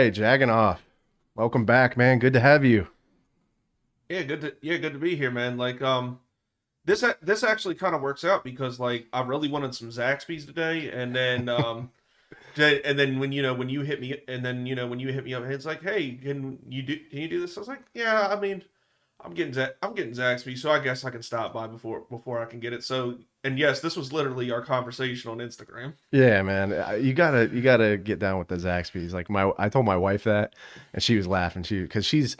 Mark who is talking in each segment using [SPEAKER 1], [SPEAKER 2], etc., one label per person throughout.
[SPEAKER 1] right, Jaginoff. Welcome back, man. Good to have you.
[SPEAKER 2] Good to be here, man. This actually kind of works out because I really wanted some Zaxby's today, and then when you hit me, and then when you hit me up, it's like, hey, can you do this? I was like, yeah, I mean, I'm getting Zaxby's, so I guess I can stop by before I can get it. So, and yes, this was literally our conversation on Instagram.
[SPEAKER 1] Yeah, man. You gotta get down with the Zaxby's. I told my wife that, and she was laughing. Because she's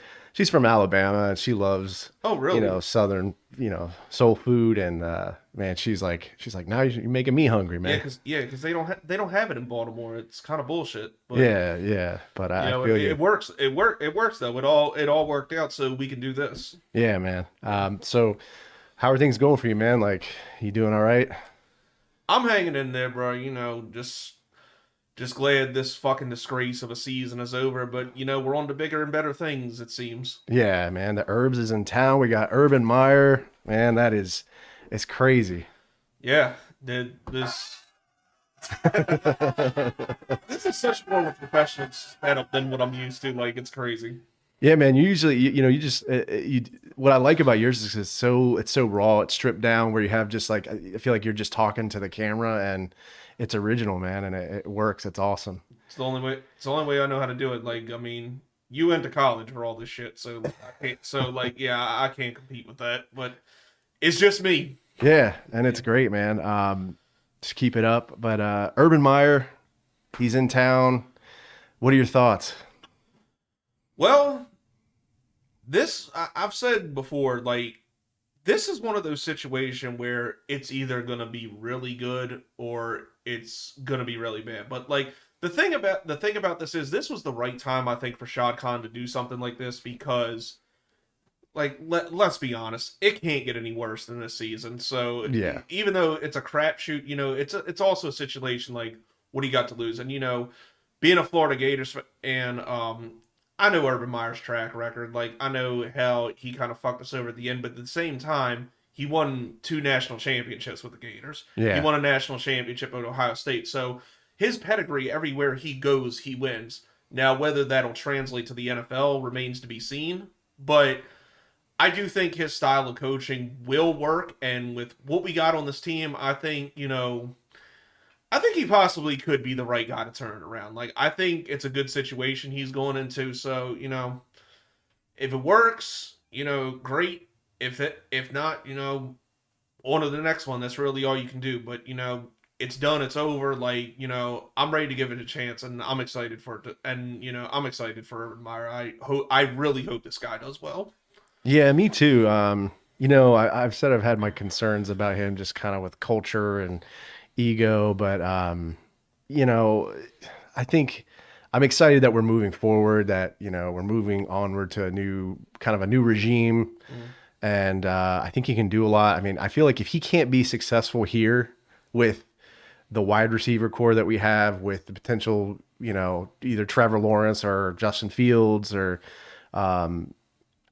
[SPEAKER 1] from Alabama and she loves
[SPEAKER 2] Oh, really?
[SPEAKER 1] Southern soul food and man, she's like now you're making me hungry, man.
[SPEAKER 2] Because they don't have it in Baltimore. It's kind of bullshit, but
[SPEAKER 1] Yeah, yeah. But I
[SPEAKER 2] it,
[SPEAKER 1] feel you.
[SPEAKER 2] it works. It works though. It all worked out, so we can do this.
[SPEAKER 1] Yeah, man. So how are things going for you, man? Like, you doing all right?
[SPEAKER 2] I'm hanging in there, bro. Just glad this fucking disgrace of a season is over. But we're on to bigger and better things. It seems.
[SPEAKER 1] Yeah, man. The Herbs is in town. We got Urban Meyer. Man, it's crazy.
[SPEAKER 2] Yeah, this this is such more of a professional setup than what I'm used to. Like it's crazy.
[SPEAKER 1] Yeah, man. You usually, you just, what I like about yours is it's so raw. It's stripped down where you have just like, I feel like you're just talking to the camera and it's original, man. And it works. It's awesome.
[SPEAKER 2] It's the only way. It's the only way I know how to do it. Like I mean, you went to college for all this shit, so I can't. So yeah, I can't compete with that. But it's just me.
[SPEAKER 1] Yeah. And it's great, man. Just keep it up. But, Urban Meyer, he's in town. What are your thoughts?
[SPEAKER 2] Well, I've said before, like this is one of those situations where it's either gonna be really good or it's gonna be really bad. But like the thing about this was the right time I think for Shad Khan to do something like this because let's be honest, it can't get any worse than this season. So
[SPEAKER 1] Yeah.
[SPEAKER 2] even though it's a crapshoot, it's also a situation like what do you got to lose? And being a Florida Gators fan, I know Urban Meyer's track record. Like I know how he kind of fucked us over at the end, but at the same time, he won two national championships with the Gators. He
[SPEAKER 1] Yeah.
[SPEAKER 2] won a national championship at Ohio State. So his pedigree everywhere he goes, he wins. Now whether that'll translate to the NFL remains to be seen, but I do think his style of coaching will work, and with what we got on this team, I think he possibly could be the right guy to turn it around. Like I think it's a good situation he's going into. So if it works, great. If not, on to the next one. That's really all you can do. But it's done. It's over. Like I'm ready to give it a chance, and I'm excited for it. And I'm excited for Urban Meyer. I really hope this guy does well.
[SPEAKER 1] Yeah, me too. I've said I've had my concerns about him just kind of with culture and ego, but you know, I think I'm excited that we're moving forward, that we're moving onward to a new regime,
[SPEAKER 2] Mm.
[SPEAKER 1] and I think he can do a lot. I mean, I feel like if he can't be successful here with the wide receiver core that we have, with the potential, either Trevor Lawrence or Justin Fields or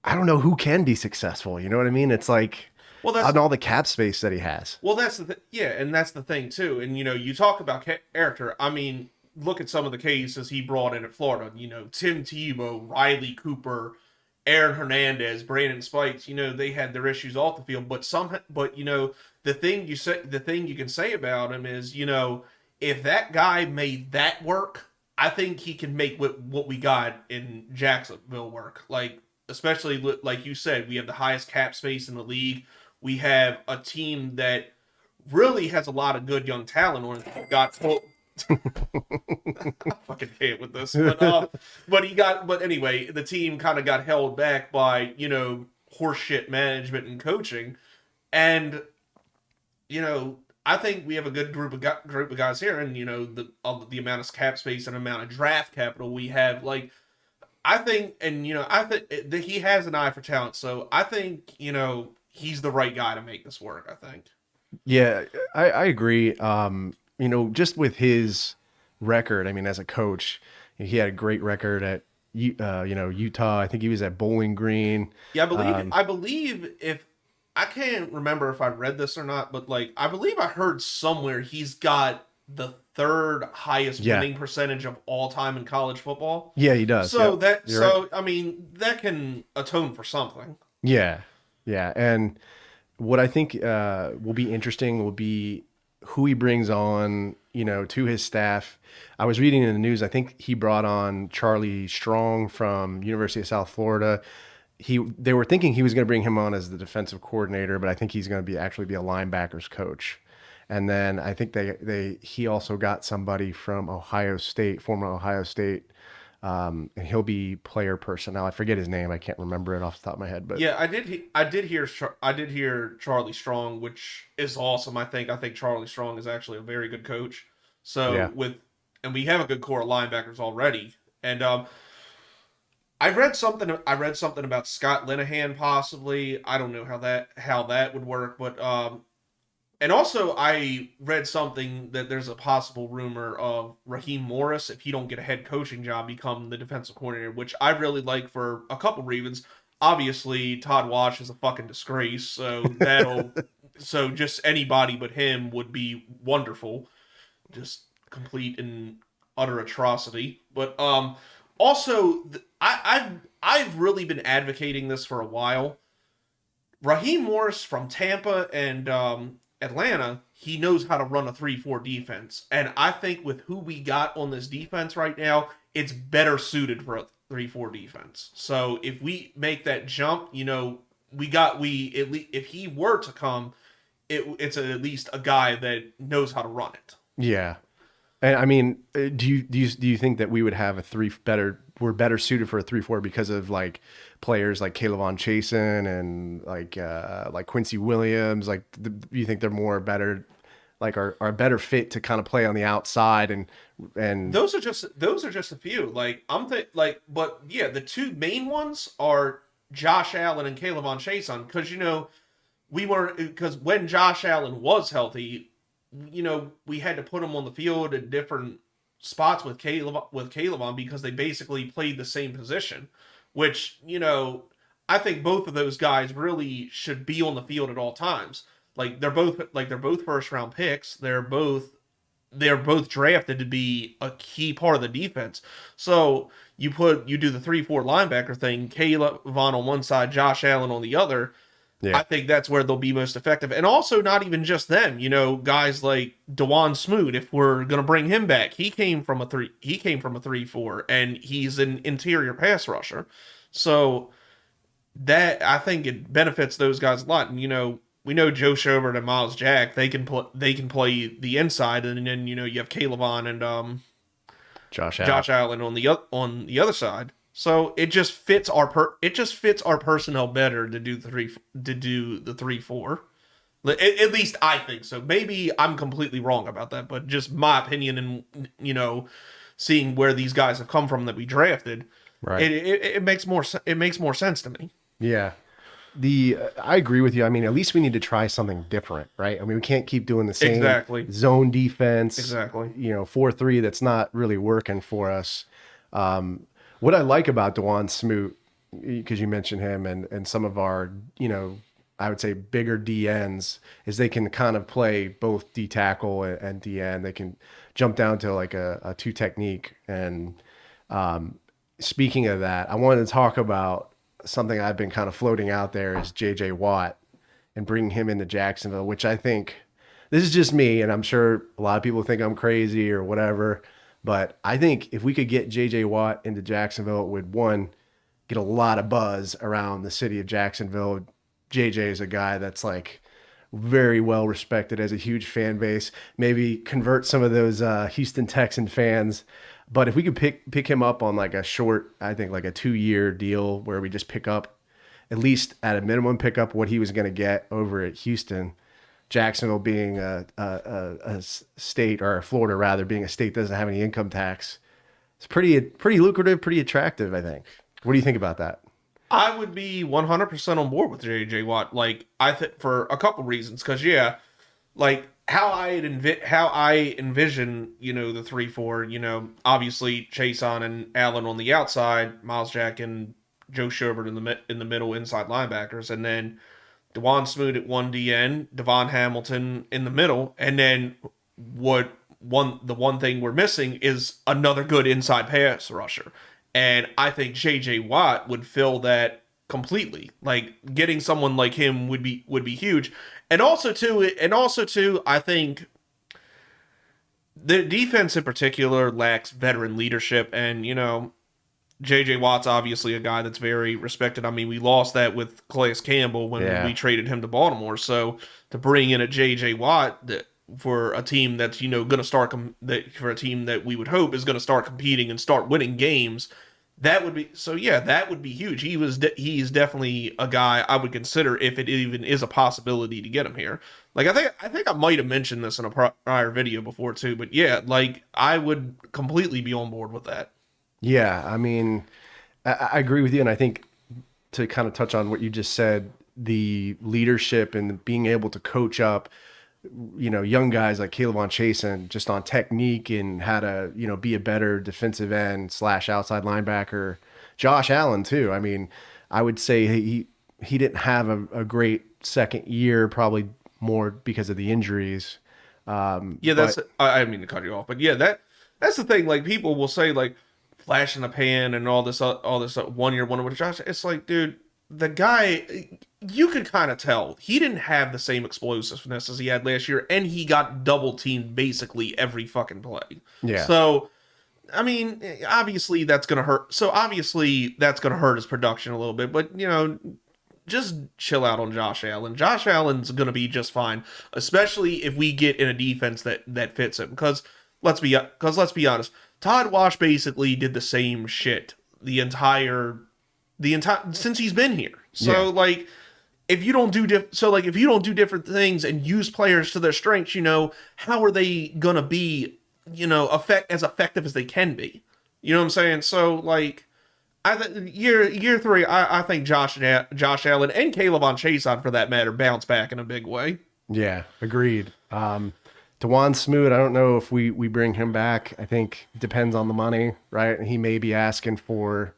[SPEAKER 1] I don't know who can be successful. You know what I mean? It's like
[SPEAKER 2] Well, that's
[SPEAKER 1] on all the cap space that he has.
[SPEAKER 2] yeah, and that's the thing too. And you talk about character. I mean, look at some of the cases he brought in at Florida. Tim Tebow, Riley Cooper, Aaron Hernandez, Brandon Spikes. They had their issues off the field, but the thing you can say about him is, if that guy made that work, I think he can make what we got in Jacksonville work. Like, especially like you said, we have the highest cap space in the league. We have a team that really has a lot of good young talent on it. Got full. I fucking can't with this, but anyway, the team kind of got held back by horseshit management and coaching, and I think we have a good group of guys here, and the amount of cap space and amount of draft capital we have, like I think, and I think that he has an eye for talent, so I think he's the right guy to make this work. I think.
[SPEAKER 1] Yeah, I agree. Just with his record, I mean, as a coach, he had a great record at Utah. I think he was at Bowling Green.
[SPEAKER 2] Yeah, I believe.
[SPEAKER 1] Um,
[SPEAKER 2] I believe if I can't remember if I read this or not, but like I believe I heard somewhere he's got the third highest
[SPEAKER 1] Yeah.
[SPEAKER 2] winning percentage of all time in college football.
[SPEAKER 1] Yeah, he does.
[SPEAKER 2] So
[SPEAKER 1] Yep. You're right.
[SPEAKER 2] I mean, that can atone for something.
[SPEAKER 1] Yeah. Yeah. And what I think will be interesting will be who he brings on, to his staff. I was reading in the news, I think he brought on Charlie Strong from University of South Florida. They were thinking he was going to bring him on as the defensive coordinator, but I think he's going to actually be a linebackers coach. And then I think he also got somebody from Ohio State, former Ohio State, and he'll be player personnel. I forget his name. I can't remember it off the top of my head. But
[SPEAKER 2] Yeah, I did hear Charlie Strong, which is awesome. I think Charlie Strong is actually a very good coach.
[SPEAKER 1] yeah,
[SPEAKER 2] So and we have a good core of linebackers already. And I read something about Scott Linehan possibly. I don't know how that would work, but and also I read something that there's a possible rumor of Raheem Morris, if he don't get a head coaching job, become the defensive coordinator, which I really like for a couple reasons. Obviously, Todd Wash is a fucking disgrace, so just anybody but him would be wonderful. Just complete and utter atrocity. But also I've really been advocating this for a while. Raheem Morris from Tampa and Atlanta, he knows how to run a 3-4 defense. And I think with who we got on this defense right now, it's better suited for a 3-4 defense. So if we make that jump, if he were to come, it's at least a guy that knows how to run it.
[SPEAKER 1] yeah. And I mean, do you think that we would have we're better suited for a 3-4 because of like players like Kayvon Chasen and like Quincy Williams? Like, do you think they're better, like are a better fit to kind of play on the outside and
[SPEAKER 2] those are just a few. But yeah, the two main ones are Josh Allen and Kayvon Chasen, because when Josh Allen was healthy, we had to put him on the field at different spots with Kayvon because they basically played the same position, which, I think both of those guys really should be on the field at all times. They're both first round picks. They're both drafted to be a key part of the defense. So you do the 3-4 linebacker thing, Kayvon on one side, Josh Allen on the other.
[SPEAKER 1] yeah,
[SPEAKER 2] I think that's where they'll be most effective. And also not even just them, guys like DeJuan Smoot, if we're going to bring him back, he came from a 3-4 and he's an interior pass rusher. So that, I think it benefits those guys a lot. And, we know Joe Schobert and Miles Jack, they can play the inside, and then, you have Kayvon and
[SPEAKER 1] Josh
[SPEAKER 2] Allen on the other side. So it just fits our personnel better to do the 3-4. At least I think so. Maybe I'm completely wrong about that, but just my opinion and seeing where these guys have come from that we drafted,
[SPEAKER 1] right?
[SPEAKER 2] It makes more sense to me.
[SPEAKER 1] Yeah. I agree with you. I mean, at least we need to try something different, right? I mean, we can't keep doing the same zone defense,
[SPEAKER 2] exactly.
[SPEAKER 1] 4-3. That's not really working for us. What I like about DeJuan Smoot, because you mentioned him and some of our, I would say bigger DNs, is they can kind of play both D tackle and DN. They can jump down to like a 2 technique. And speaking of that, I wanted to talk about something I've been kind of floating out there is JJ Watt and bringing him into Jacksonville, which I think, this is just me, and I'm sure a lot of people think I'm crazy or whatever, but I think if we could get JJ Watt into Jacksonville, it would, one, get a lot of buzz around the city of Jacksonville. JJ is a guy that's like very well respected, as a huge fan base, maybe convert some of those Houston Texan fans. But if we could pick him up on like a short, I think like a 2-year deal where we just pick up, at least at a minimum, pick up what he was going to get over at Houston, Jacksonville being a state, or Florida rather, being a state that doesn't have any income tax. It's pretty lucrative, pretty attractive, I think. What do you think about that?
[SPEAKER 2] I would be 100% on board with JJ Watt. I think for a couple reasons, because how I envision, the 3-4, obviously Chason and Allen on the outside, Miles Jack and Joe Schobert in the middle, inside linebackers, and then DeJuan Smoot at 1 DN, Devon Hamilton in the middle, and then what the one thing we're missing is another good inside pass rusher. And I think J.J. Watt would fill that completely. Like, getting someone like him would be huge. And also too, I think the defense in particular lacks veteran leadership. And, you know, J.J. Watt's obviously a guy that's very respected. I mean, we lost that with Calais Campbell when we traded him to Baltimore. So to bring in a J.J. Watt for a team that's, you know, going to start for a team that we would hope is going to start competing and start winning games, that would be that would be huge. He is definitely a guy I would consider if it even is a possibility to get him here. Like, I think I might have mentioned this in a prior video before too, but yeah, like, I would completely be on board with that.
[SPEAKER 1] Yeah, I mean, I agree with you, and I think to kind of touch on what you just said, the leadership and being able to coach up, you know, young guys like Caleb on Chasen just on technique and how to, you know, be a better defensive end / outside linebacker. Josh Allen too. I mean, I would say he didn't have a great second year, probably more because of the injuries.
[SPEAKER 2] I didn't mean to cut you off, but yeah, that's the thing. Like, people will say like flash in the pan and all this 1 year wonder with Josh. It's like, dude, the guy, you could kind of tell he didn't have the same explosiveness as he had last year, and he got double teamed basically every fucking play. Yeah. So, I mean, obviously that's gonna hurt. His production a little bit, but, you know, just chill out on Josh Allen. Josh Allen's gonna be just fine, especially if we get in a defense that fits him. Because let's be honest, Todd Wash basically did the same shit the entire since he's been here. So like, if you don't do different things and use players to their strengths, you know, how are they gonna be, you know, as effective as they can be? You know what I'm saying? So like, year 3, I think Josh Allen and Caleb on Chason, for that matter, bounce back in a big way.
[SPEAKER 1] Yeah, agreed. Dewan Smoot, I don't know if we bring him back. I think it depends on the money, right? He may be asking for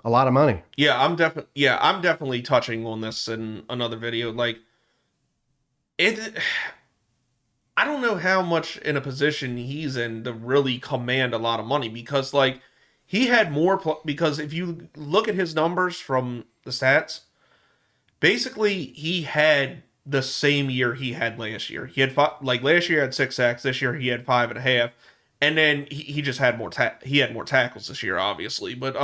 [SPEAKER 1] a lot of money.
[SPEAKER 2] Yeah, I'm definitely touching on this in another video. Like, I don't know how much in a position he's in to really command a lot of money, because like, he had more because if you look at his numbers from the stats, basically he had the same year he had last year. He had last year had 6 sacks. This year he had 5.5, and then he just had more tackles this year, obviously. But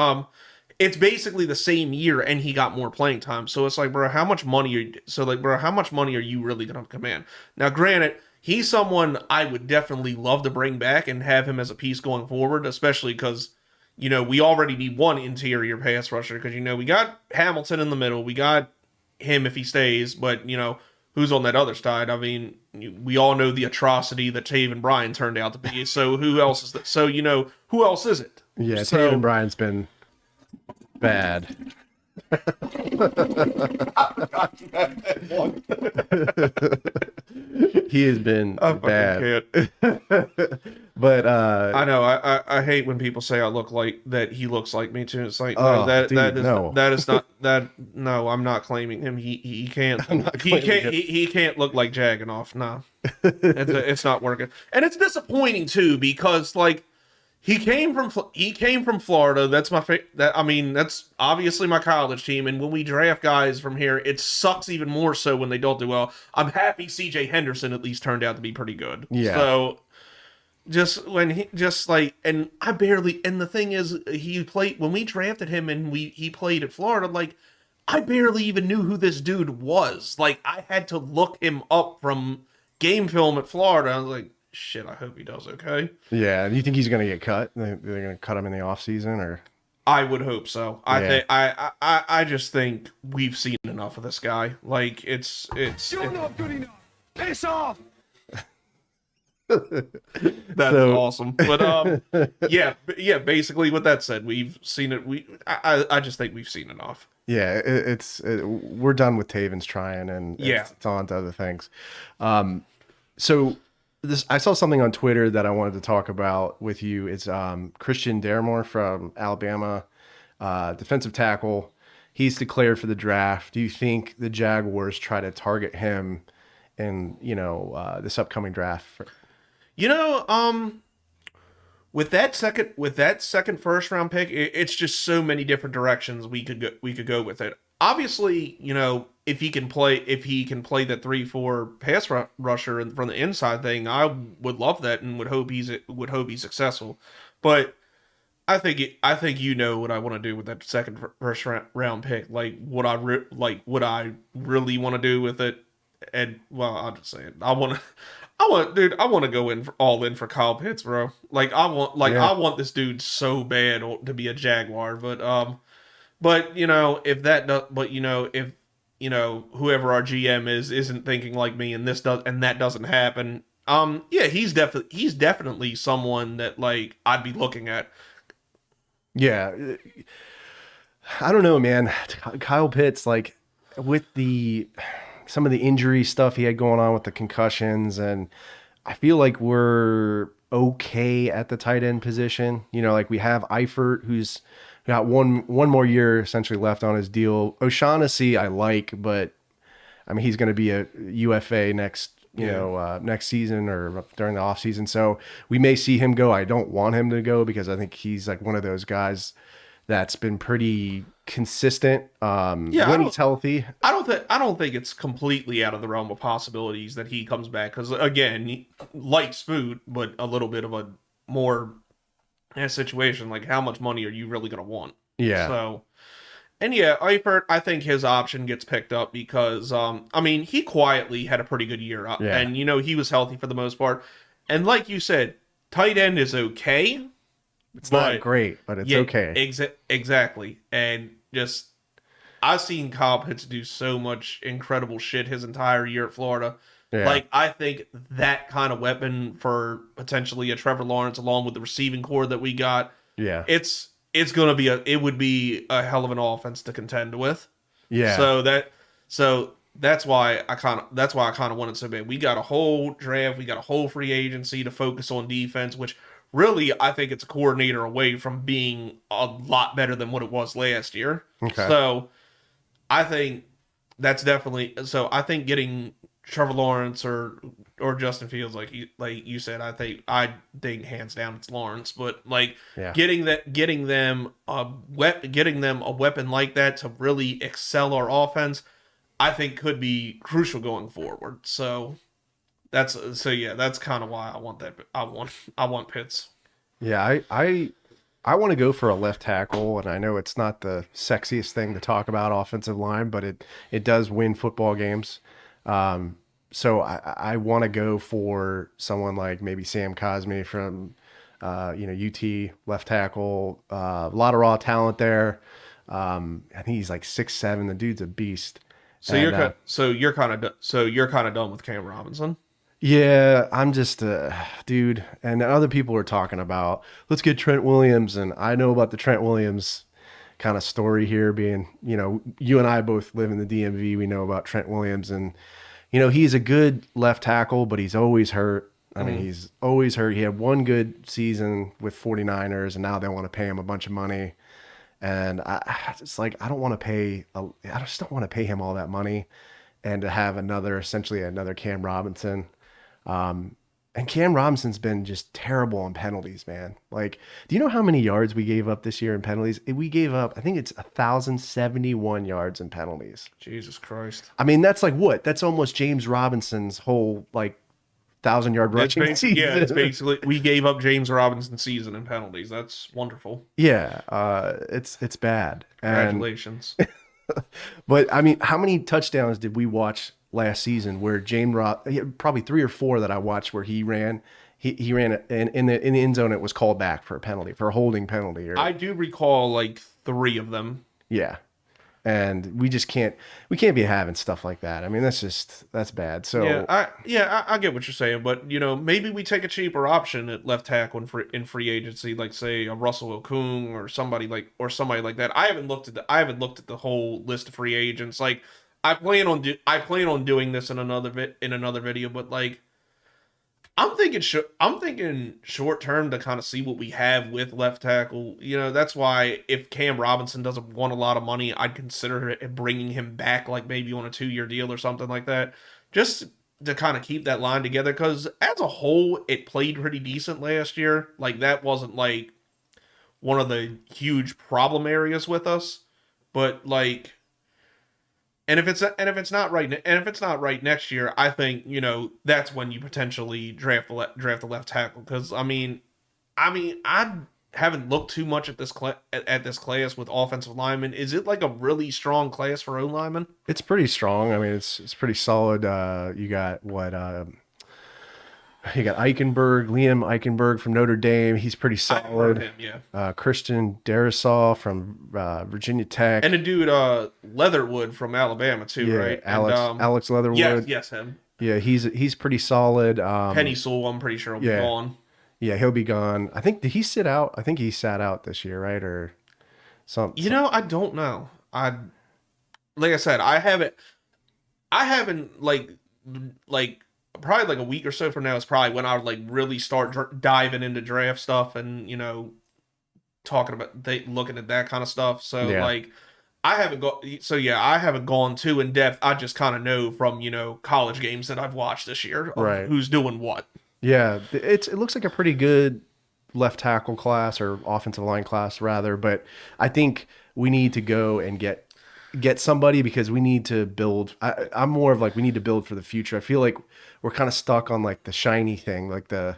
[SPEAKER 2] it's basically the same year, and he got more playing time. So it's like, bro, how much money are you really gonna command? Now, granted, he's someone I would definitely love to bring back and have him as a piece going forward, especially because, you know, we already need one interior pass rusher, because, you know, we got Hamilton in the middle, we got him if he stays, but, you know, who's on that other side? I mean, we all know the atrocity that Taven Bryan turned out to be. So who else is that? So, you know, who else is it?
[SPEAKER 1] Yeah, Taven Bryan's been bad. He has been bad. But
[SPEAKER 2] I know I hate when people say I look like that. He looks like me too. It's like, no, that is not that. No, I'm not claiming him. He can't. He can't look like Jaginoff. No, it's not working, and it's disappointing too, because like, he came from Florida. That's that's obviously my college team. And when we draft guys from here, it sucks even more so when they don't do well. I'm happy CJ Henderson at least turned out to be pretty good.
[SPEAKER 1] Yeah.
[SPEAKER 2] So and the thing is, he played when we drafted him, and he played at Florida. Like, I barely even knew who this dude was. Like, I had to look him up from game film at Florida. I was like, shit, I hope he does okay.
[SPEAKER 1] Yeah, do you think he's going to get cut? They're going to cut him in the offseason, or?
[SPEAKER 2] I would hope so. I just think we've seen enough of this guy. Like, you're not good enough. Piss off. That's awesome. But yeah. Basically, with that said, we've seen it. I just think we've seen enough.
[SPEAKER 1] Yeah, we're done with Taven's trying, and it's on to other things. So I saw something on Twitter that I wanted to talk about with you. It's Christian Darmore from Alabama, defensive tackle. He's declared for the draft. Do you think the Jaguars try to target him in this upcoming draft?
[SPEAKER 2] You know, with that second first round pick, it's just so many different directions we could go with it. Obviously, you know, if he can play that 3-4 rusher from the inside thing, I would love that and would hope he's successful. But I think you know what I want to do with that first round pick. Like what I really want to do with it. And well, I'll just say it. I want to go all in for Kyle Pitts, bro.
[SPEAKER 1] Yeah.
[SPEAKER 2] I want this dude so bad to be a Jaguar. But you know, if that does, but you know, if you know whoever our GM isn't thinking like me, and that doesn't happen, yeah, he's definitely someone that like I'd be looking at.
[SPEAKER 1] Yeah. I don't know, man. Kyle Pitts, like with the some of the injury stuff he had going on with the concussions, and I feel like we're okay at the tight end position. You know, like we have Eifert, who's got one more year essentially left on his deal. O'Shaughnessy, I like, but I mean he's going to be a UFA next season or during the off season. So we may see him go. I don't want him to go because I think he's like one of those guys that's been pretty consistent
[SPEAKER 2] Yeah,
[SPEAKER 1] when he's healthy.
[SPEAKER 2] I don't think it's completely out of the realm of possibilities that he comes back because again, light Spoot, but a little bit of a more situation. Like, how much money are you really gonna want?
[SPEAKER 1] Yeah.
[SPEAKER 2] So, and yeah, Eifert, I think his option gets picked up because I mean, he quietly had a pretty good year,
[SPEAKER 1] Yeah.
[SPEAKER 2] and you know he was healthy for the most part. And like you said, tight end is okay.
[SPEAKER 1] It's not great, but it's okay.
[SPEAKER 2] Exactly. And just I've seen Kyle Pitts do so much incredible shit his entire year at Florida.
[SPEAKER 1] Yeah.
[SPEAKER 2] Like, I think that kind of weapon for potentially a Trevor Lawrence, along with the receiving core that we got,
[SPEAKER 1] Yeah.
[SPEAKER 2] it's it would be a hell of an offense to contend with.
[SPEAKER 1] Yeah.
[SPEAKER 2] So that's why I kind of wanted so bad. We got a whole draft, we got a whole free agency to focus on defense, which really I think it's a coordinator away from being a lot better than what it was last year.
[SPEAKER 1] Okay.
[SPEAKER 2] So I think that's definitely so. I think getting Trevor Lawrence or Justin Fields, like you said, I think hands down it's Lawrence. But like
[SPEAKER 1] Yeah.
[SPEAKER 2] getting them a weapon like that to really excel our offense, I think could be crucial going forward. So that's kind of why I want that. I want Pitts.
[SPEAKER 1] Yeah, I want to go for a left tackle, and I know it's not the sexiest thing to talk about offensive line, but it does win football games. So I want to go for someone like maybe Sam Cosmi from UT left tackle. A lot of raw talent there. I think he's like 6'7". The dude's a beast.
[SPEAKER 2] So
[SPEAKER 1] And,
[SPEAKER 2] you're kind of done with Cam Robinson.
[SPEAKER 1] yeah, I'm just dude, and other people are talking about let's get Trent Williams, and I know about the Trent Williams kind of story here being, you and I both live in the DMV. We know about Trent Williams, and he's a good left tackle, but he's always hurt. I mean, he's always hurt. He had one good season with 49ers, and now they want to pay him a bunch of money. And I just like I just don't want to pay him all that money, and to have essentially another Cam Robinson. And Cam Robinson's been just terrible on penalties, man. Like, do you know how many yards we gave up this year in penalties? We gave up, I think it's 1,071 yards in penalties.
[SPEAKER 2] Jesus Christ.
[SPEAKER 1] I mean, that's like what? That's almost James Robinson's whole, like, 1,000-yard rushing season.
[SPEAKER 2] Yeah, it's basically, we gave up James Robinson's season in penalties. That's wonderful.
[SPEAKER 1] Yeah, it's bad.
[SPEAKER 2] Congratulations.
[SPEAKER 1] But, I mean, how many touchdowns did we watch last season where probably 3 or 4 that I watched where he ran in the end zone, it was called back for a penalty, for a holding penalty.
[SPEAKER 2] I do recall like 3 of them.
[SPEAKER 1] Yeah. And we can't be having stuff like that. I mean, that's bad. So
[SPEAKER 2] I get what you're saying, but maybe we take a cheaper option at left tackle in free agency, like say a Russell Okung or somebody like that. I haven't looked at the whole list of free agents. Like, I plan on doing this in another video, but like I'm thinking short term to kind of see what we have with left tackle. That's why if Cam Robinson doesn't want a lot of money, I'd consider bringing him back, like maybe on a 2-year deal or something like that. Just to kind of keep that line together, because as a whole, it played pretty decent last year. Like, that wasn't like one of the huge problem areas with us, but like, and if it's not right, and if it's not right next year, I think, you know, that's when you potentially draft the left tackle. Because I haven't looked too much at this class with offensive linemen. Is it like a really strong class for O linemen?
[SPEAKER 1] It's pretty strong. I mean, it's pretty solid. You got what? You got Liam Eichenberg from Notre Dame. He's pretty
[SPEAKER 2] I've heard
[SPEAKER 1] solid.
[SPEAKER 2] him, yeah.
[SPEAKER 1] Christian Darrisaw from Virginia Tech.
[SPEAKER 2] And the dude Leatherwood from Alabama too,
[SPEAKER 1] Yeah,
[SPEAKER 2] right?
[SPEAKER 1] Alex Leatherwood.
[SPEAKER 2] Yes, him.
[SPEAKER 1] Yeah, he's pretty solid.
[SPEAKER 2] Penny Sewell, I'm pretty sure will be gone.
[SPEAKER 1] Yeah, he'll be gone. I think, did he sit out? I think he sat out this year, right? Or something.
[SPEAKER 2] You know, I don't know. Like I said, I haven't like probably like a week or so from now is probably when I would like really start diving into draft stuff and, you know, talking about looking at that kind of stuff. So
[SPEAKER 1] Yeah.
[SPEAKER 2] like I haven't gone too in depth. I just kind of know from, you know, college games that I've watched this year of
[SPEAKER 1] Right.
[SPEAKER 2] who's doing what.
[SPEAKER 1] Yeah, it looks like a pretty good left tackle class, or offensive line class rather, but I think we need to go and get somebody, because we need to build. I'm more of like, we need to build for the future. I feel like we're kind of stuck on like the shiny thing, like the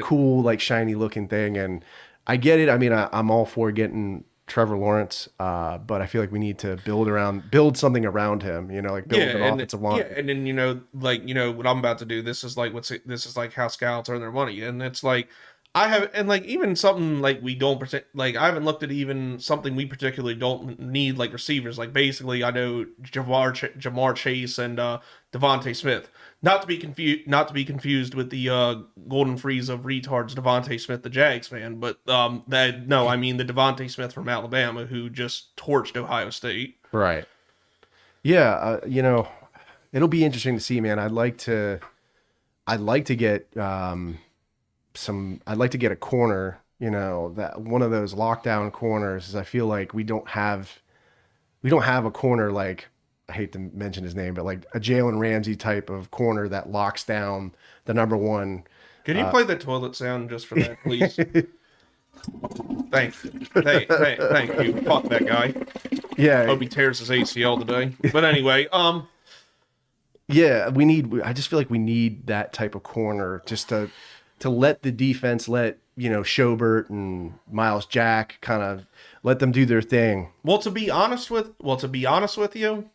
[SPEAKER 1] cool, like shiny looking thing, and I get it. I mean, I'm all for getting Trevor Lawrence, but I feel like we need to build something around him. You know, like build an offensive line.
[SPEAKER 2] Yeah, and then, you know, like, you know, what I'm about to do. This is like how scouts earn their money, and it's like like even something like we don't like I haven't looked at even something we particularly don't need, like receivers. Like basically, I know Jamar Chase and Devontae Smith. Not to be confused with the Golden Freeze of retards Devontae Smith, the Jags fan, but I mean the Devontae Smith from Alabama who just torched Ohio State.
[SPEAKER 1] Right. Yeah. You know, it'll be interesting to see, man. I'd like to get I'd like to get a corner, you know, that one of those lockdown corners, is I feel like we don't have a corner, like, I hate to mention his name, but like a Jalen Ramsey type of corner that locks down the number one.
[SPEAKER 2] Can you play the toilet sound just for that, please? Thank you. Fuck that guy.
[SPEAKER 1] Yeah.
[SPEAKER 2] Hope he tears his ACL today. But anyway,
[SPEAKER 1] yeah, I just feel like we need that type of corner, just to let the defense, you know, Schobert and Miles Jack kind of let them do their thing.
[SPEAKER 2] Well, to be honest with you,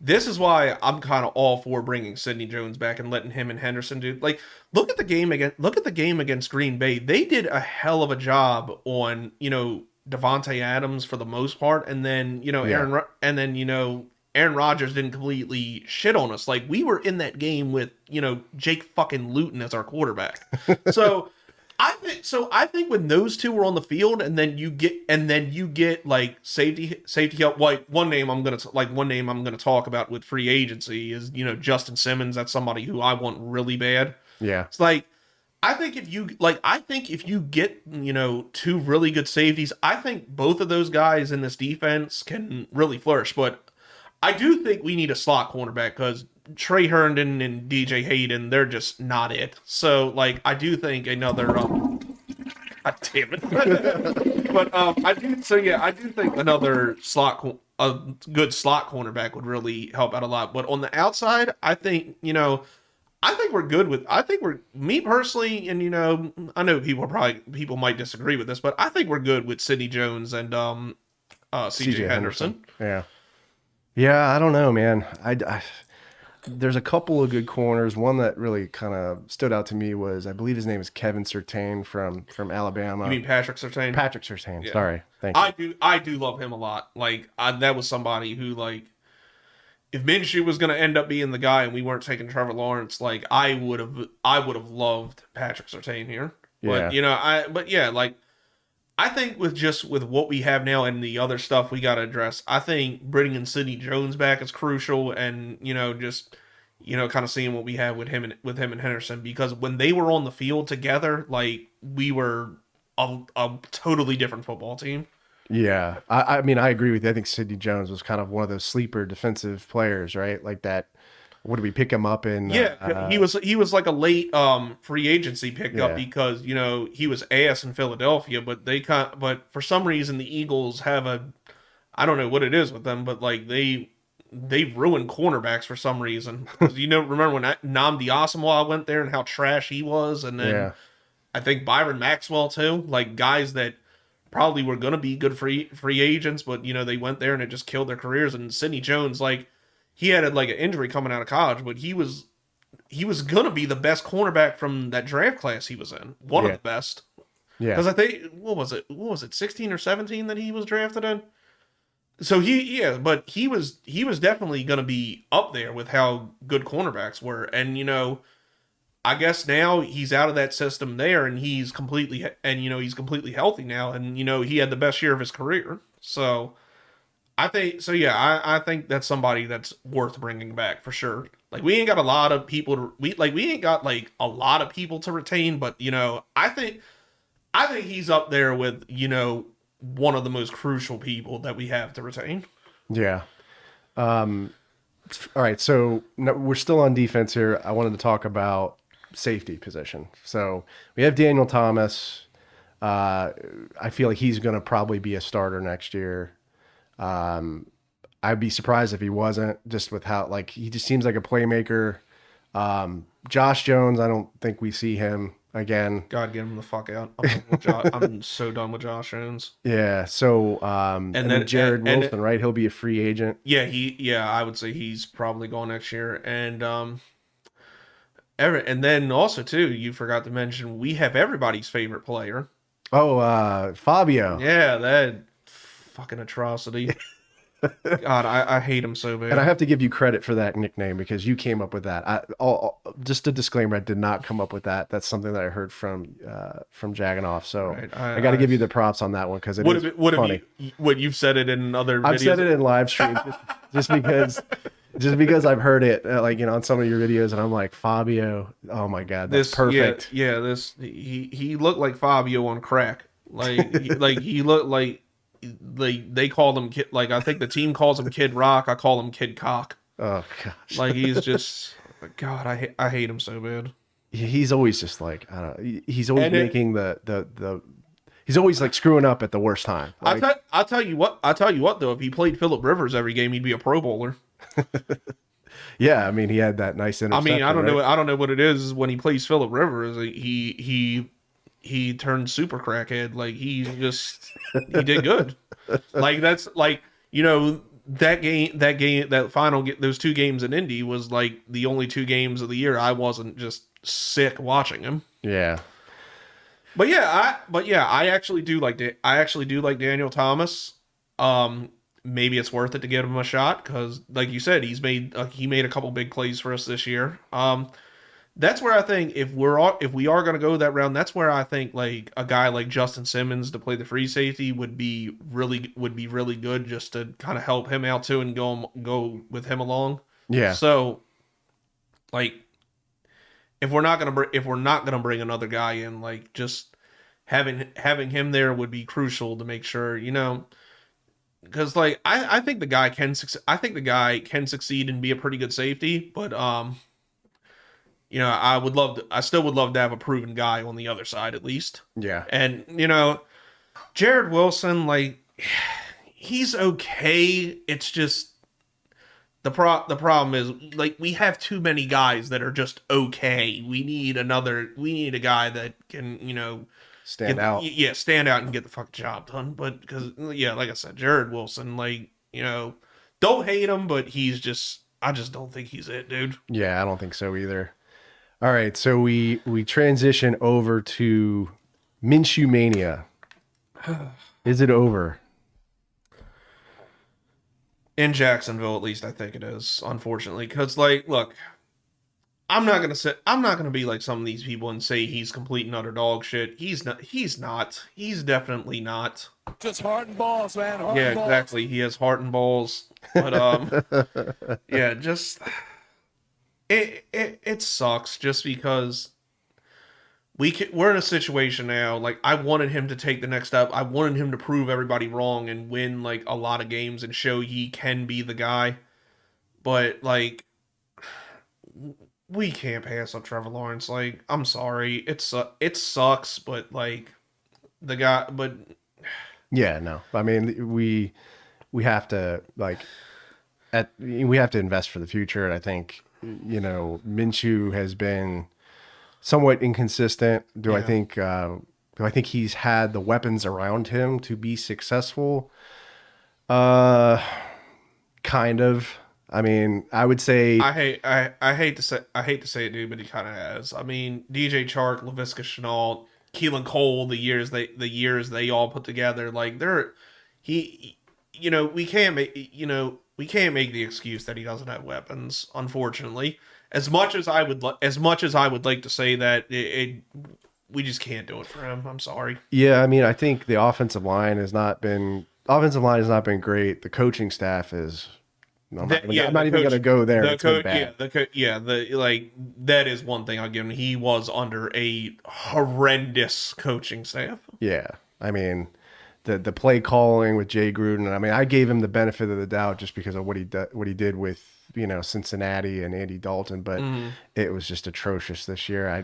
[SPEAKER 2] this is why I'm kind of all for bringing Sidney Jones back and letting him and Henderson do. Like, look at the game against Green Bay. They did a hell of a job on, you know, Devontae Adams for the most part, and then, you know, Aaron Rodgers didn't completely shit on us. Like, we were in that game with, you know, Jake fucking Luton as our quarterback. So I think when those two were on the field, and then you get like safety help. Like one name I'm gonna talk about with free agency is, you know, Justin Simmons. That's somebody who I want really bad.
[SPEAKER 1] Yeah,
[SPEAKER 2] it's like I think if you get, you know, two really good safeties, I think both of those guys in this defense can really flourish. But I do think we need a slot cornerback, because Trey Herndon and DJ Hayden, they're just not it. So, like, I do think another, God damn it. But, I do think another a good slot cornerback would really help out a lot. But on the outside, I think, you know, me personally, and, you know, I know people might disagree with this, but I think we're good with Sidney Jones and, CJ Henderson.
[SPEAKER 1] Yeah. Yeah, I don't know, man. There's a couple of good corners. One that really kind of stood out to me was, I believe his name is Kevin Surtain from Alabama.
[SPEAKER 2] You mean Patrick Surtain?
[SPEAKER 1] Patrick Surtain.
[SPEAKER 2] Yeah.
[SPEAKER 1] Sorry. Thank you.
[SPEAKER 2] I do love him a lot. Like, that was somebody who, like, if Minshew was going to end up being the guy and we weren't taking Trevor Lawrence, like, I would have loved Patrick Surtain here.
[SPEAKER 1] Yeah.
[SPEAKER 2] But, you know, I think with what we have now and the other stuff we got to address, I think bringing Sidney Jones back is crucial, and, you know, just, you know, kind of seeing what we have with him and Henderson, because when they were on the field together, like, we were a totally different football team.
[SPEAKER 1] Yeah, I mean, I agree with you. I think Sidney Jones was kind of one of those sleeper defensive players, right? Like that What did we pick him up in?
[SPEAKER 2] Yeah, he was like a late free agency pickup because he was ass in Philadelphia, but for some reason the Eagles have I don't know what it is with them, but like they've ruined cornerbacks for some reason. Remember when Nnamdi Asomugha went there and how trash he was, and then I think Byron Maxwell too, like guys that probably were going to be good free agents, but they went there and it just killed their careers. And Sidney Jones, like he had like an injury coming out of college, but he was going to be the best cornerback from that draft class he was in, one of the best. Yeah, because I think what was it 16 or 17 that he was drafted in. So but he was definitely going to be up there with how good cornerbacks were, and I guess now he's out of that system there, and he's completely healthy now, and he had the best year of his career. So I think I think that's somebody that's worth bringing back for sure. Like we ain't got a lot of people to retain, but I think he's up there with one of the most crucial people that we have to retain.
[SPEAKER 1] Yeah. All right, so we're still on defense here. I wanted to talk about safety position. So we have Daniel Thomas. I feel like he's going to probably be a starter next year. I'd be surprised if he wasn't, just with how he just seems like a playmaker. Josh Jones, I don't think we see him again.
[SPEAKER 2] God, get him the fuck out. I'm so done with Josh Jones.
[SPEAKER 1] Yeah. So and then Jared Wilson, right? He'll be a free agent.
[SPEAKER 2] Yeah, I would say he's probably going next year. And then also too, you forgot to mention we have everybody's favorite player.
[SPEAKER 1] Oh, Fabio.
[SPEAKER 2] Yeah, that fucking atrocity. God, I hate him so bad.
[SPEAKER 1] And I have to give you credit for that nickname because you came up with that. Just a disclaimer, I did not come up with that. That's something that I heard from Jaginoff. So right. I got to give you the props on that one because it's funny.
[SPEAKER 2] You've said it in other videos?
[SPEAKER 1] I've said it in live streams just because I've heard it on some of your videos, and I'm like, Fabio, oh my God, that's perfect.
[SPEAKER 2] He looked like Fabio on crack. He looked like they called him Kid. Like I think the team calls him Kid Rock. I call him Kid Cock.
[SPEAKER 1] Oh gosh.
[SPEAKER 2] Like he's just God. I hate him so bad.
[SPEAKER 1] He's always just I don't know. He's always making the. He's always screwing up at the worst time.
[SPEAKER 2] I'll tell you what though. If he played Phillip Rivers every game, he'd be a Pro Bowler.
[SPEAKER 1] Yeah, I mean he had that nice interception.
[SPEAKER 2] I mean I don't know what it is when he plays Phillip Rivers. He turned super crackhead. Like he did good. That's that final those two games in Indy was like the only two games of the year I wasn't just sick watching him.
[SPEAKER 1] Yeah.
[SPEAKER 2] But I actually do like Daniel Thomas. Maybe it's worth it to give him a shot because, like you said, he made a couple big plays for us this year. That's where I think if we are going to go that round, that's where I think like a guy like Justin Simmons to play the free safety would be really good just to kind of help him out too and go with him along.
[SPEAKER 1] Yeah.
[SPEAKER 2] So, like, if we're not gonna bring another guy in, like just having him there would be crucial to make sure because like I think the guy can succeed and be a pretty good safety, but I still would love to have a proven guy on the other side at least.
[SPEAKER 1] Yeah.
[SPEAKER 2] And Jared Wilson, like he's okay. It's just the problem is like we have too many guys that are just okay. We need a guy that can,
[SPEAKER 1] stand out.
[SPEAKER 2] Yeah, stand out and get the fucking job done. But because like I said, Jared Wilson, don't hate him, but I just don't think he's it, dude.
[SPEAKER 1] Yeah, I don't think so either. All right, so we transition over to Minshew Mania. Is it over?
[SPEAKER 2] In Jacksonville, at least, I think it is, unfortunately. Because, look, I'm not gonna be like some of these people and say he's complete and utter dog shit. He's not. He's definitely not.
[SPEAKER 3] Just heart and balls, man. Heart
[SPEAKER 2] and
[SPEAKER 3] balls.
[SPEAKER 2] Exactly. He has heart and balls. But yeah, just it sucks just because we're in a situation now. Like I wanted him to take the next step. I wanted him to prove everybody wrong and win a lot of games and show he can be the guy. But we can't pass up Trevor Lawrence. Like, I'm sorry, it sucks, but like the guy, but
[SPEAKER 1] Yeah, no. I mean, we have to like we have to invest for the future. And I think, Minshew has been somewhat inconsistent.
[SPEAKER 2] Yeah.
[SPEAKER 1] Do I think he's had the weapons around him to be successful? Uh, kind of. I mean, I would say,
[SPEAKER 2] I hate to say it, dude, but he kind of has. I mean, DJ Chark, Laviska Shenault, Keelan Cole, the years they all put together, like he, we can't make the excuse that he doesn't have weapons. Unfortunately, as much as I would like to say that we just can't do it for him. I'm sorry.
[SPEAKER 1] yeah, I mean, I think the offensive line has not been great. The coaching staff is. I'm not even going to go there. It's been bad.
[SPEAKER 2] That is one thing I'll give him. He was under a horrendous coaching staff.
[SPEAKER 1] Yeah, I mean, the play calling with Jay Gruden. I mean, I gave him the benefit of the doubt just because of what he did with Cincinnati and Andy Dalton, but it was just atrocious this year. I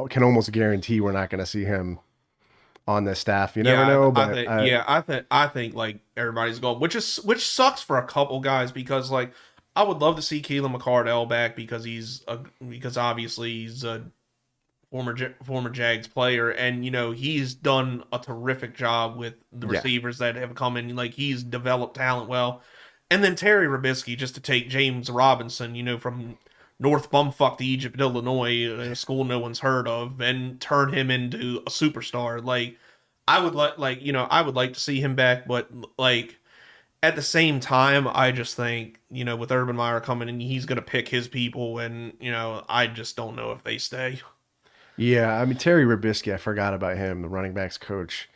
[SPEAKER 1] can almost guarantee we're not going to see him on this staff. You never know, but
[SPEAKER 2] I think like everybody's going, which sucks for a couple guys, because like I would love to see Keelan McCardell back because obviously he's a former Jags player, and he's done a terrific job with the receivers that have come in. Like, he's developed talent well, and then Terry Robisky, just to take James Robinson, from North Bumfuck, Egypt, Illinois, a school no one's heard of, and turn him into a superstar. Like, I would like to see him back, but like at the same time, I just think, with Urban Meyer coming in, he's gonna pick his people, and I just don't know if they stay.
[SPEAKER 1] Yeah, I mean, Terry Robisky, I forgot about him. The running backs coach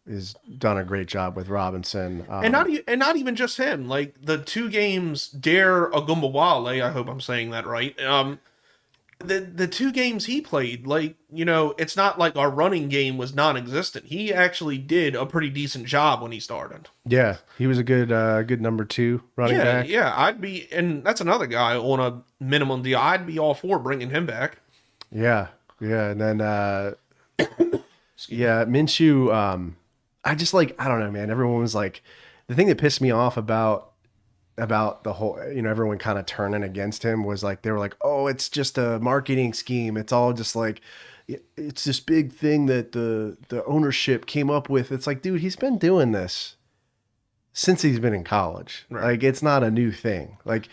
[SPEAKER 1] has done a great job with Robinson,
[SPEAKER 2] and not even just him. Like the 2 games, Dare Ogunbowale, I hope I'm saying that right. The 2 games he played, like, it's not like our running game was non-existent. He actually did a pretty decent job when he started.
[SPEAKER 1] Yeah, he was a good number 2 running back.
[SPEAKER 2] Yeah, and that's another guy on a minimum deal. I'd be all for bringing him back.
[SPEAKER 1] Yeah, and then Minshew. I don't know, man. Everyone was like, the thing that pissed me off about the whole, everyone kind of turning against him was like, they were like, oh, it's just a marketing scheme. It's all just like, it's this big thing that the ownership came up with. It's like, dude, he's been doing this since he's been in college.
[SPEAKER 2] Right.
[SPEAKER 1] Like, it's not a new thing. Like,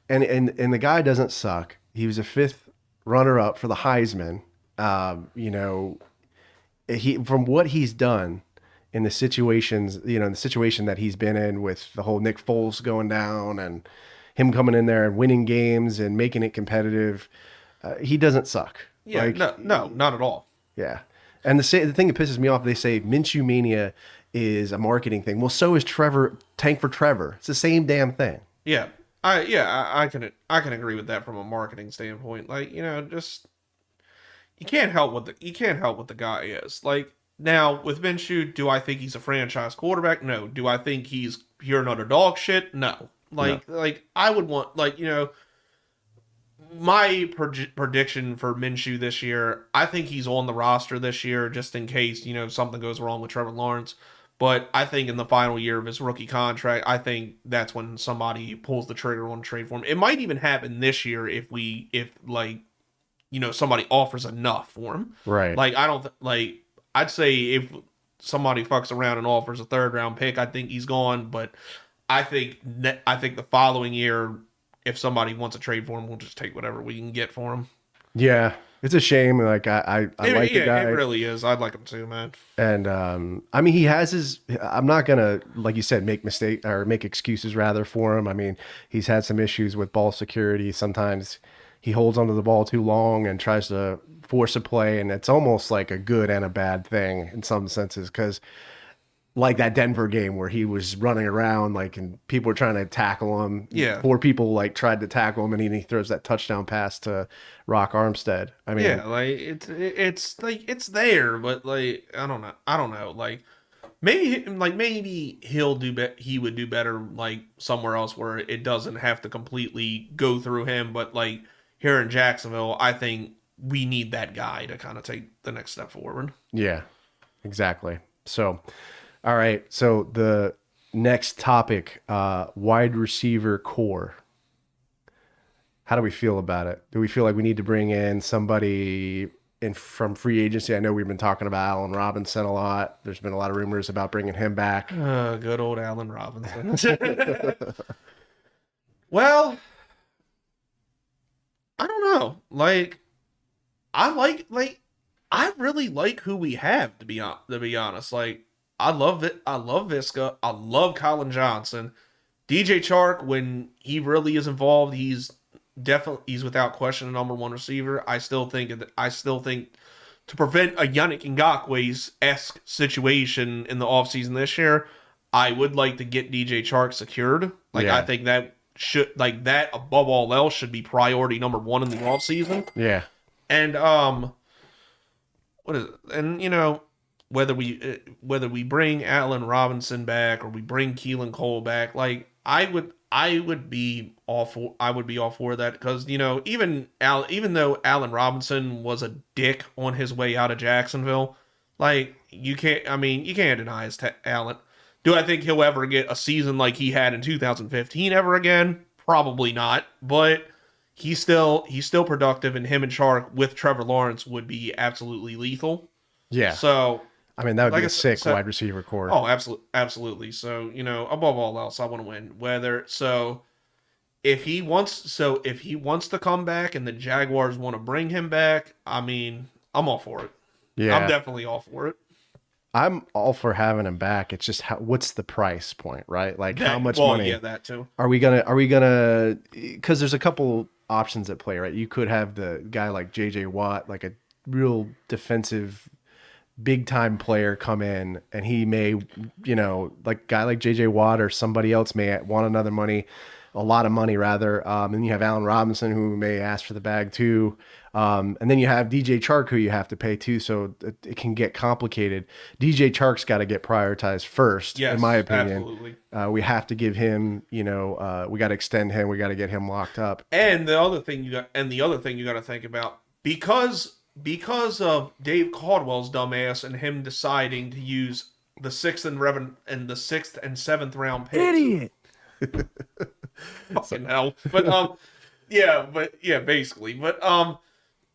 [SPEAKER 1] and the guy doesn't suck. He was a 5th runner-up for the Heisman. From what he's done in the situations, in the situation that he's been in with the whole Nick Foles going down and him coming in there and winning games and making it competitive, he doesn't suck.
[SPEAKER 2] Yeah, no, not at all.
[SPEAKER 1] Yeah. And the thing that pisses me off, they say Minshew Mania is a marketing thing. Well, so is Tank for Trevor. It's the same damn thing.
[SPEAKER 2] Yeah. I can agree with that from a marketing standpoint. Like, just you can't help what the guy is. Like, now with Minshew, do I think he's a franchise quarterback? No. Do I think he's pure and utter dog shit? No. Like I would want, my prediction for Minshew this year, I think he's on the roster this year just in case, something goes wrong with Trevor Lawrence. But I think in the final year of his rookie contract, I think that's when somebody pulls the trigger on a trade for him. It might even happen this year if somebody offers enough for him.
[SPEAKER 1] Right.
[SPEAKER 2] Like, I'd say if somebody fucks around and offers a 3rd round pick, I think he's gone. But I think the following year, if somebody wants to trade for him, we'll just take whatever we can get for him.
[SPEAKER 1] Yeah. It's a shame. Like, I like the guy.
[SPEAKER 2] It really is. I'd like him too, man.
[SPEAKER 1] And I mean, he has his. I'm not gonna, like you said, make excuses rather for him. I mean, he's had some issues with ball security. Sometimes he holds onto the ball too long and tries to force a play, and it's almost like a good and a bad thing in some senses, because like that Denver game where he was running around and people were trying to tackle him.
[SPEAKER 2] Yeah.
[SPEAKER 1] 4 people tried to tackle him, and he throws that touchdown pass to Rock Armstead. I mean,
[SPEAKER 2] yeah, it's there, but I don't know. Like, maybe he would do better like somewhere else where it doesn't have to completely go through him. But like here in Jacksonville, I think we need that guy to kind of take the next step forward.
[SPEAKER 1] Yeah, exactly. So, all right. So the next topic, wide receiver core. How do we feel about it? Do we feel like we need to bring in somebody in from free agency? I know we've been talking about Allen Robinson a lot. There's been a lot of rumors about bringing him back.
[SPEAKER 2] Good old Allen Robinson. Well, I don't know. I really like who we have to be honest. Like, I love it. I love Visca. I love Colin Johnson. DJ Chark, when he really is involved, he's without question a number one receiver. I still think to prevent a Yannick Ngakwe's-esque situation in the offseason this year, I would like to get DJ Chark secured. I think that that above all else should be priority number one in the offseason.
[SPEAKER 1] Yeah.
[SPEAKER 2] And what is it? And whether we bring Allen Robinson back or we bring Keelan Cole back, like I would be all for that, because even though Allen Robinson was a dick on his way out of Jacksonville, like you can't deny his talent. Do I think he'll ever get a season like he had in 2015 ever again? Probably not, but he's still productive, and him and Chark with Trevor Lawrence would be absolutely lethal.
[SPEAKER 1] Yeah.
[SPEAKER 2] So
[SPEAKER 1] I mean, that would be a sick wide receiver core.
[SPEAKER 2] Oh, absolutely. So, above all else, I want to win. If he wants to come back and the Jaguars want to bring him back, I mean, I'm all for it.
[SPEAKER 1] Yeah.
[SPEAKER 2] I'm definitely all for it.
[SPEAKER 1] I'm all for having him back. It's just what's the price point, right? Like how much money?
[SPEAKER 2] Yeah, that too.
[SPEAKER 1] Are we gonna? Because there's a couple options at play, right? You could have the guy like JJ Watt, like a real defensive, big time player, come in, and he may, like a guy like JJ Watt or somebody else may want a lot of money rather. And you have Allen Robinson, who may ask for the bag too. And then you have DJ Chark, who you have to pay too. So it can get complicated. DJ Chark's got to get prioritized first,
[SPEAKER 2] yes,
[SPEAKER 1] in my opinion.
[SPEAKER 2] Absolutely.
[SPEAKER 1] We have to give him, we got to extend him. We got to get him locked up.
[SPEAKER 2] And the other thing you got to think about, because of Dave Caldwell's dumbass and him deciding to use the sixth and seventh round picks.
[SPEAKER 3] Idiot.
[SPEAKER 2] Fucking hell. But basically. But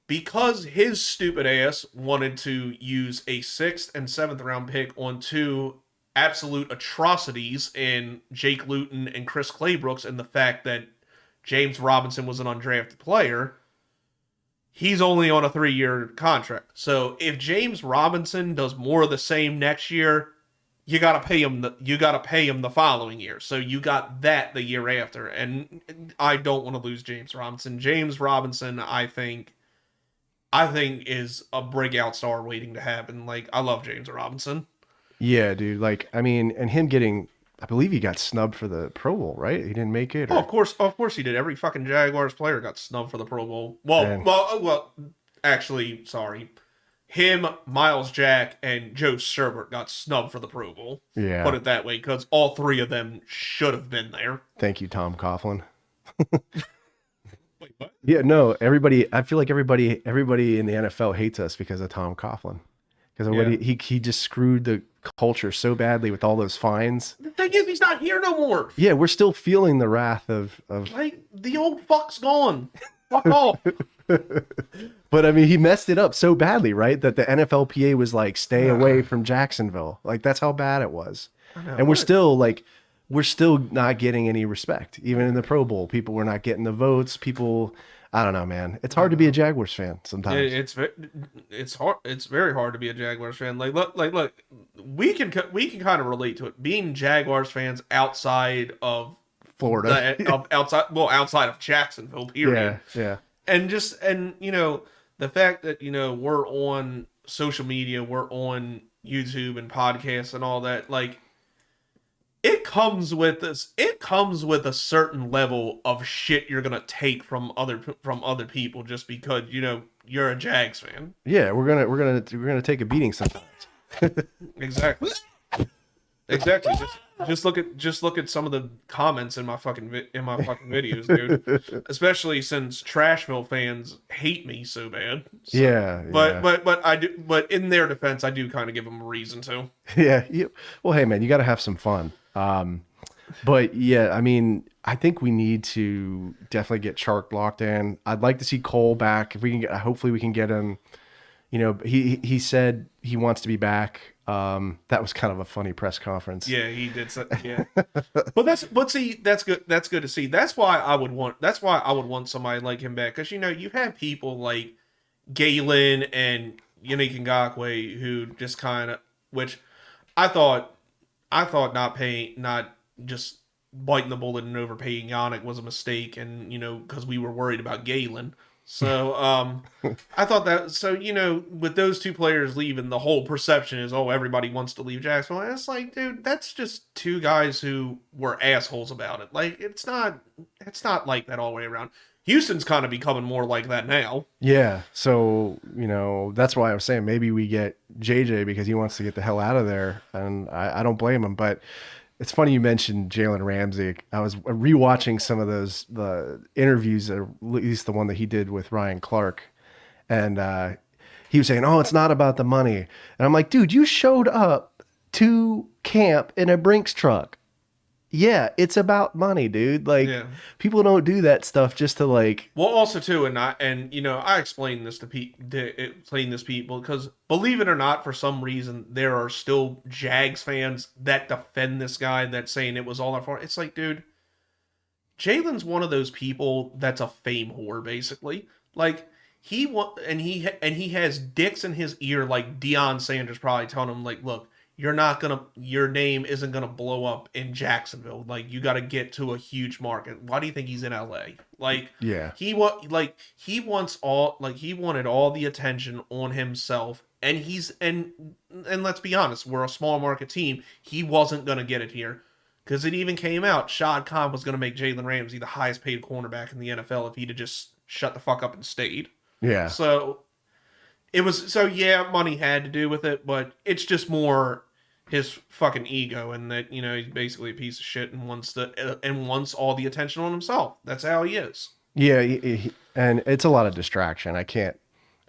[SPEAKER 2] because his stupid ass wanted to use a sixth and seventh round pick on two absolute atrocities in Jake Luton and Chris Claybrooks, and the fact that James Robinson was an undrafted player, he's only on a 3-year contract. So if James Robinson does more of the same next year, you gotta pay him the following year. So you got that the year after. And I don't want to lose James Robinson. James Robinson, I think is a breakout star waiting to happen. Like, I love James Robinson.
[SPEAKER 1] Yeah, dude. Like, I mean, and him getting, I believe he got snubbed for the Pro Bowl, right? He didn't make it. Or...
[SPEAKER 2] Oh, of course he did. Every fucking Jaguars player got snubbed for the Pro Bowl. Well, actually, sorry. Him, Miles Jack, and Joe Sherbert got snubbed for the Pro Bowl.
[SPEAKER 1] Yeah.
[SPEAKER 2] Put it that way, because all three of them should have been there.
[SPEAKER 1] Thank you, Tom Coughlin.
[SPEAKER 2] Wait, what?
[SPEAKER 1] Yeah, no, I feel like everybody in the NFL hates us because of Tom Coughlin. Because he just screwed the culture so badly with all those fines.
[SPEAKER 2] The thing is, he's not here no more.
[SPEAKER 1] Yeah, we're still feeling the wrath of...
[SPEAKER 2] Like, the old fuck's gone. Fuck off.
[SPEAKER 1] But I mean, he messed it up so badly, right? That the NFLPA was like, stay away from Jacksonville. Like, that's how bad it was. And we're still not getting any respect. Even in the Pro Bowl, people were not getting the votes. People, I don't know, man. It's hard to be a Jaguars fan sometimes.
[SPEAKER 2] It's hard. It's very hard to be a Jaguars fan. Look, we can kind of relate to it. Being Jaguars fans outside of
[SPEAKER 1] Florida,
[SPEAKER 2] outside of Jacksonville, period.
[SPEAKER 1] Yeah.
[SPEAKER 2] And the fact that we're on social media, we're on YouTube and podcasts and all that, like, it comes with a certain level of shit you're gonna take from other people just because you're a Jags fan.
[SPEAKER 1] Yeah, we're gonna take a beating sometimes.
[SPEAKER 2] Exactly. Exactly. Just look at some of the comments in my fucking videos, dude. Especially since Trashville fans hate me so bad. So,
[SPEAKER 1] Yeah,
[SPEAKER 2] but I do. But in their defense, I do kind of give them a reason to.
[SPEAKER 1] yeah. Well, hey man, you got to have some fun. But yeah, I mean, I think we need to definitely get Chark locked in. I'd like to see Cole back if we can get. Hopefully, we can get him. You know, he said he wants to be back. That was kind of a funny press conference.
[SPEAKER 2] Yeah, he did. Yeah, but see, that's good. That's good to see. That's why I would want somebody like him back, because you have people like Galen and Yannick Ngakoue who just kind of, which I thought not just biting the bullet and overpaying Yannick was a mistake, and because we were worried about Galen. So I thought that, so with those two players leaving, the whole perception is, oh, everybody wants to leave Jacksonville. And it's like, dude, that's just two guys who were assholes about it. Like, it's not like that all the way around. Houston's kind of becoming more like that now.
[SPEAKER 1] Yeah. So, that's why I was saying maybe we get JJ because he wants to get the hell out of there. And I don't blame him. But it's funny you mentioned Jalen Ramsey. I was rewatching some of the interviews, at least the one that he did with Ryan Clark. And he was saying, oh, it's not about the money. And I'm like, dude, you showed up to camp in a Brinks truck. Yeah, it's about money, dude. Like, people don't do that stuff just to like.
[SPEAKER 2] Well, also too, I explained this to people because, believe it or not, for some reason there are still Jags fans that defend this guy, that's saying it was all our fault. It's like, dude, Jalen's one of those people that's a fame whore, basically. Like, he has dicks in his ear, like Deion Sanders probably telling him, like, look, your name isn't gonna blow up in Jacksonville. Like, you got to get to a huge market. Why do you think he's in LA? Like,
[SPEAKER 1] yeah,
[SPEAKER 2] he wanted all the attention on himself, and let's be honest, we're a small market team. He wasn't gonna get it here, because it even came out Shad Khan was gonna make Jalen Ramsey the highest paid cornerback in the NFL if he'd have just shut the fuck up and stayed.
[SPEAKER 1] Yeah.
[SPEAKER 2] So money had to do with it, but it's just more his fucking ego, and that he's basically a piece of shit and wants all the attention on himself. That's how he is.
[SPEAKER 1] Yeah, and it's a lot of distraction. I can't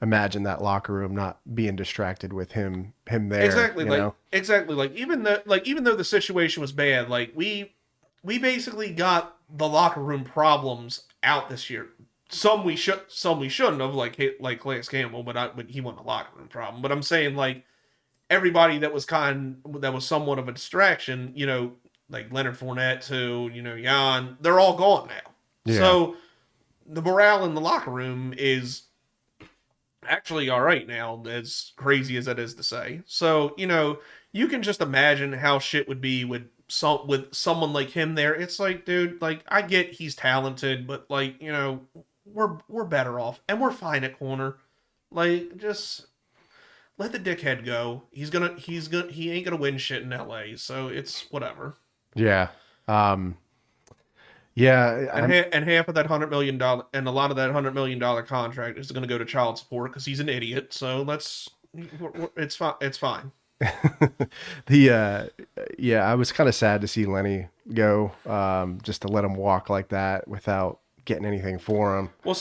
[SPEAKER 1] imagine that locker room not being distracted with him there.
[SPEAKER 2] Exactly, exactly. Like, even though the situation was bad, like we basically got the locker room problems out this year. Some we shouldn't have, like Calais Campbell, but he wasn't a locker room problem. But I'm saying, like, everybody that was somewhat of a distraction, like Leonard Fournette to Jan, they're all gone now. Yeah. So the morale in the locker room is actually all right now, as crazy as that is to say. So you can just imagine how shit would be with someone like him there. It's like, dude, like, I get he's talented, but like, we're better off, and we're fine at corner. Like, just let the dickhead go. He ain't gonna win shit in LA, so it's whatever.
[SPEAKER 1] Yeah.
[SPEAKER 2] Yeah. And half of that $100 million, and a lot of that $100 million contract is gonna go to child support because he's an idiot. So it's fine. It's fine.
[SPEAKER 1] I was kind of sad to see Lenny go, just to let him walk like that without getting anything for him.
[SPEAKER 2] Well,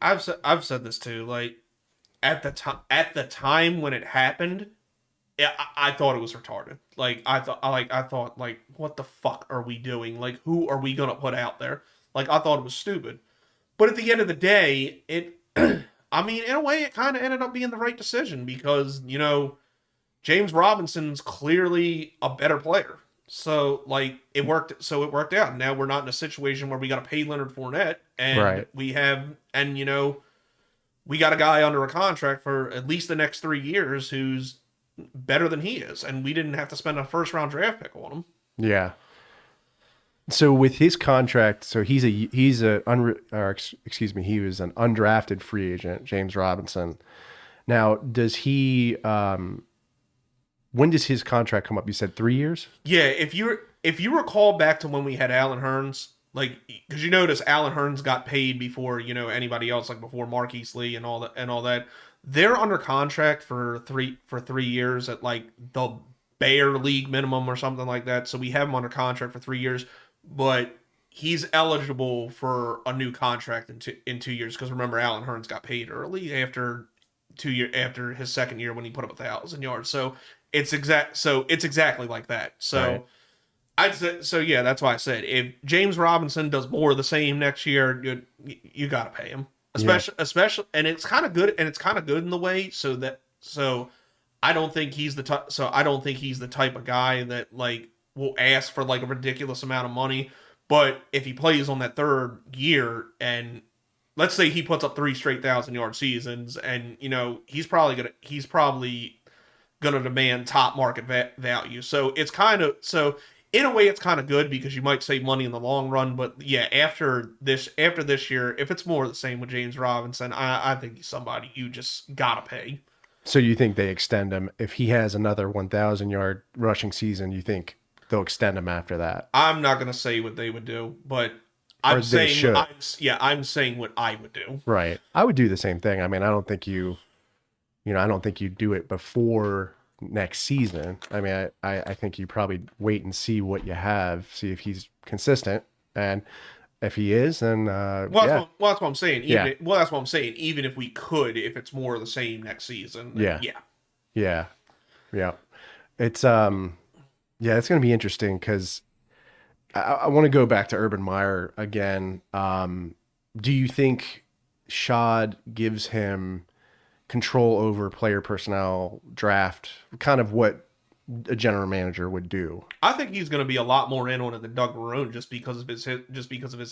[SPEAKER 2] I've said this too. Like, at the time when it happened, I thought it was retarded. Like, I thought, like, what the fuck are we doing? Like, who are we gonna put out there? Like, I thought it was stupid. But at the end of the day, I mean, in a way, it kind of ended up being the right decision, because James Robinson's clearly a better player. So, like, it worked out. Now we're not in a situation where we got to pay Leonard Fournette, and we got a guy under a contract for at least the next 3 years who's better than he is, and we didn't have to spend a first-round draft pick on him.
[SPEAKER 1] Yeah. So with his contract, so he was an undrafted free agent, James Robinson. Now, does he? When does his contract come up? You said 3 years?
[SPEAKER 2] Yeah, if you recall back to when we had Allen Hurns, like, because you notice Allen Hurns got paid before anybody else, like before Marquise Lee and all that. They're under contract for 3 years at like the bare league minimum or something like that. So we have him under contract for 3 years, but he's eligible for a new contract in 2 years. Because remember, Allen Hurns got paid early after after his second year when he put up 1,000 yards. So it's exactly like that. So.
[SPEAKER 1] Right.
[SPEAKER 2] I'd say, so yeah, that's why I said if James Robinson does more of the same next year, you got to pay him, especially, and it's kind of good, in the way so I don't think he's the type of guy that like will ask for like a ridiculous amount of money, but if he plays on that third year and let's say he puts up 3 straight 1,000-yard seasons, and he's probably gonna demand top market value, so it's kind of in a way, it's kind of good because you might save money in the long run. But yeah, after this year, if it's more of the same with James Robinson, I think he's somebody you just gotta pay.
[SPEAKER 1] So you think they extend him if he has another 1,000-yard rushing season? You think they'll extend him after that?
[SPEAKER 2] I'm not gonna say what they would do, but I'm saying what I would do.
[SPEAKER 1] Right. I would do the same thing. I mean, I don't think you do it before next season. I mean, I think you probably wait and see what you have, see if he's consistent, and if he is, then
[SPEAKER 2] that's what I'm saying. That's what I'm saying. Even if we could, if it's more of the same next season, then yeah. It's
[SPEAKER 1] it's going to be interesting because I want to go back to Urban Meyer again. Do you think Shad gives him control over player personnel, draft, kind of what a general manager would do?
[SPEAKER 2] I think he's going to be a lot more in on it than Doug Marrone just because of his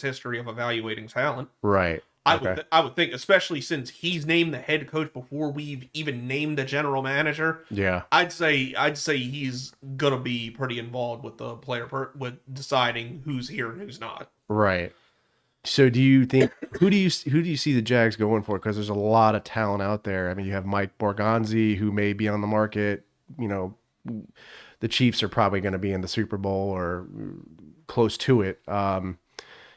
[SPEAKER 2] history of evaluating talent.
[SPEAKER 1] Right.
[SPEAKER 2] I would think, especially since he's named the head coach before we've even named the general manager.
[SPEAKER 1] Yeah.
[SPEAKER 2] I'd say he's going to be pretty involved with the player with deciding who's here and who's not.
[SPEAKER 1] Right. So do you think who do you see the Jags going for? Because there's a lot of talent out there. I mean, you have Mike Borgonzi, who may be on the market. The Chiefs are probably going to be in the Super Bowl or close to it. Then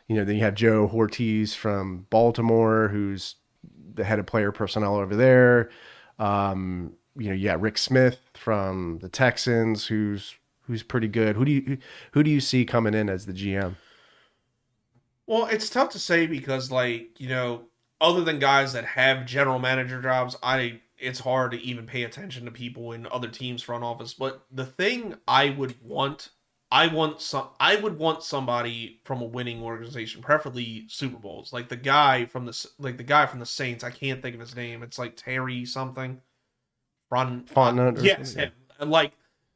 [SPEAKER 1] you have Joe Ortiz from Baltimore, who's the head of player personnel over there. You got Rick Smith from the Texans, who's pretty good. Who do you see coming in as the GM?
[SPEAKER 2] Well, it's tough to say because, other than guys that have general manager jobs, it's hard to even pay attention to people in other teams' front office. But the thing I would want somebody from a winning organization, preferably Super Bowls, like the guy from the Saints. I can't think of his name. It's like Terry something.
[SPEAKER 1] Fontenot.
[SPEAKER 2] Yes, him.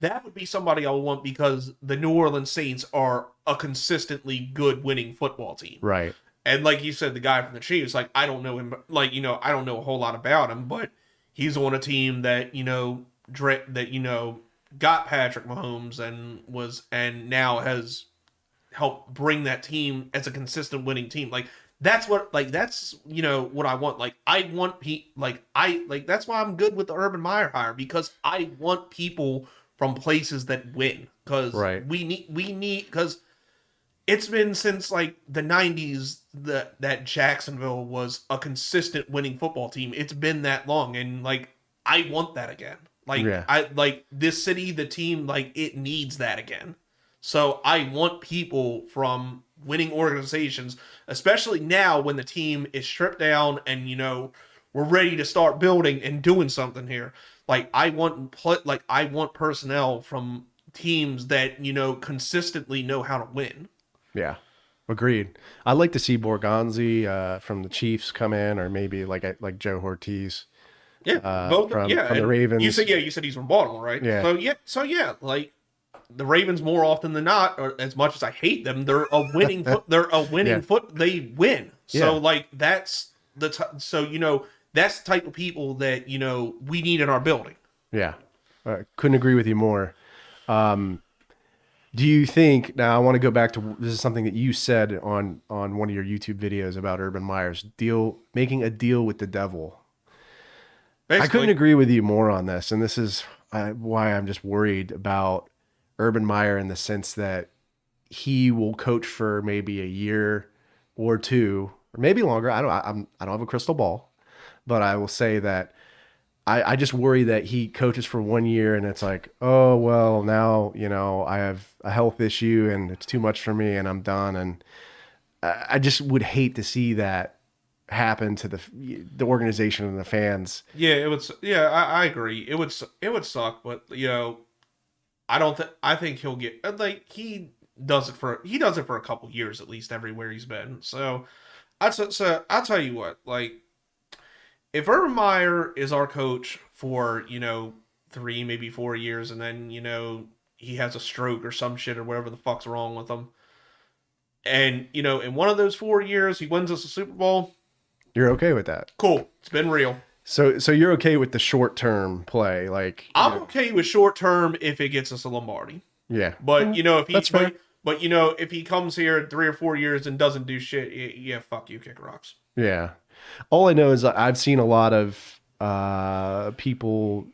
[SPEAKER 2] That would be somebody I would want because the New Orleans Saints are a consistently good winning football team. Right. And like you said, the guy from the Chiefs, I don't know him, I don't know a whole lot about him, but he's on a team that, got Patrick Mahomes and now has helped bring that team as a consistent winning team. That's what I want. That's why I'm good with the Urban Meyer hire, because I want people from places that win, because we need because it's been since the 90s that Jacksonville was a consistent winning football team. It's been that long, and I want that again. This city, the team, it needs that again. So I want people from winning organizations, especially now when the team is stripped down and we're ready to start building and doing something here. I want personnel from teams that consistently know how to win.
[SPEAKER 1] Yeah, agreed. I'd like to see Borgonzi from the Chiefs come in, or maybe like Joe Ortiz.
[SPEAKER 2] Yeah,
[SPEAKER 1] from the Ravens.
[SPEAKER 2] You said he's from Baltimore, right?
[SPEAKER 1] Yeah.
[SPEAKER 2] So the Ravens, more often than not, or as much as I hate them, they're a winning they win. So that's that's the type of people that we need in our building.
[SPEAKER 1] Yeah, couldn't agree with you more. Do you think, now I want to go back to, this is something that you said on one of your YouTube videos about Urban Meyer's making a deal with the devil. Basically, I couldn't agree with you more on this, and this is why I'm just worried about Urban Meyer, in the sense that he will coach for maybe a year or two, or maybe longer. I don't have a crystal ball, but I will say that I just worry that he coaches for 1 year and it's like, oh, well, now, I have a health issue and it's too much for me and I'm done. And I just would hate to see that happen to the organization and the fans.
[SPEAKER 2] Yeah, it would. Yeah, I agree. It would suck, but I don't think. I think he'll get like he does it for a couple years at least everywhere he's been. So I'll tell you what, like if Urban Meyer is our coach for 3 maybe 4 years, and then he has a stroke or some shit or whatever the fuck's wrong with him, and in one of those 4 years he wins us a Super Bowl.
[SPEAKER 1] You're okay with that?
[SPEAKER 2] Cool. It's been real.
[SPEAKER 1] So you're okay with the short-term play, like
[SPEAKER 2] I'm okay with short-term if it gets us a Lombardi.
[SPEAKER 1] Yeah.
[SPEAKER 2] But if he
[SPEAKER 1] That's fair.
[SPEAKER 2] but if he comes here in 3 or 4 years and doesn't do shit, yeah, fuck you, kick rocks.
[SPEAKER 1] Yeah. All I know is I've seen a lot of people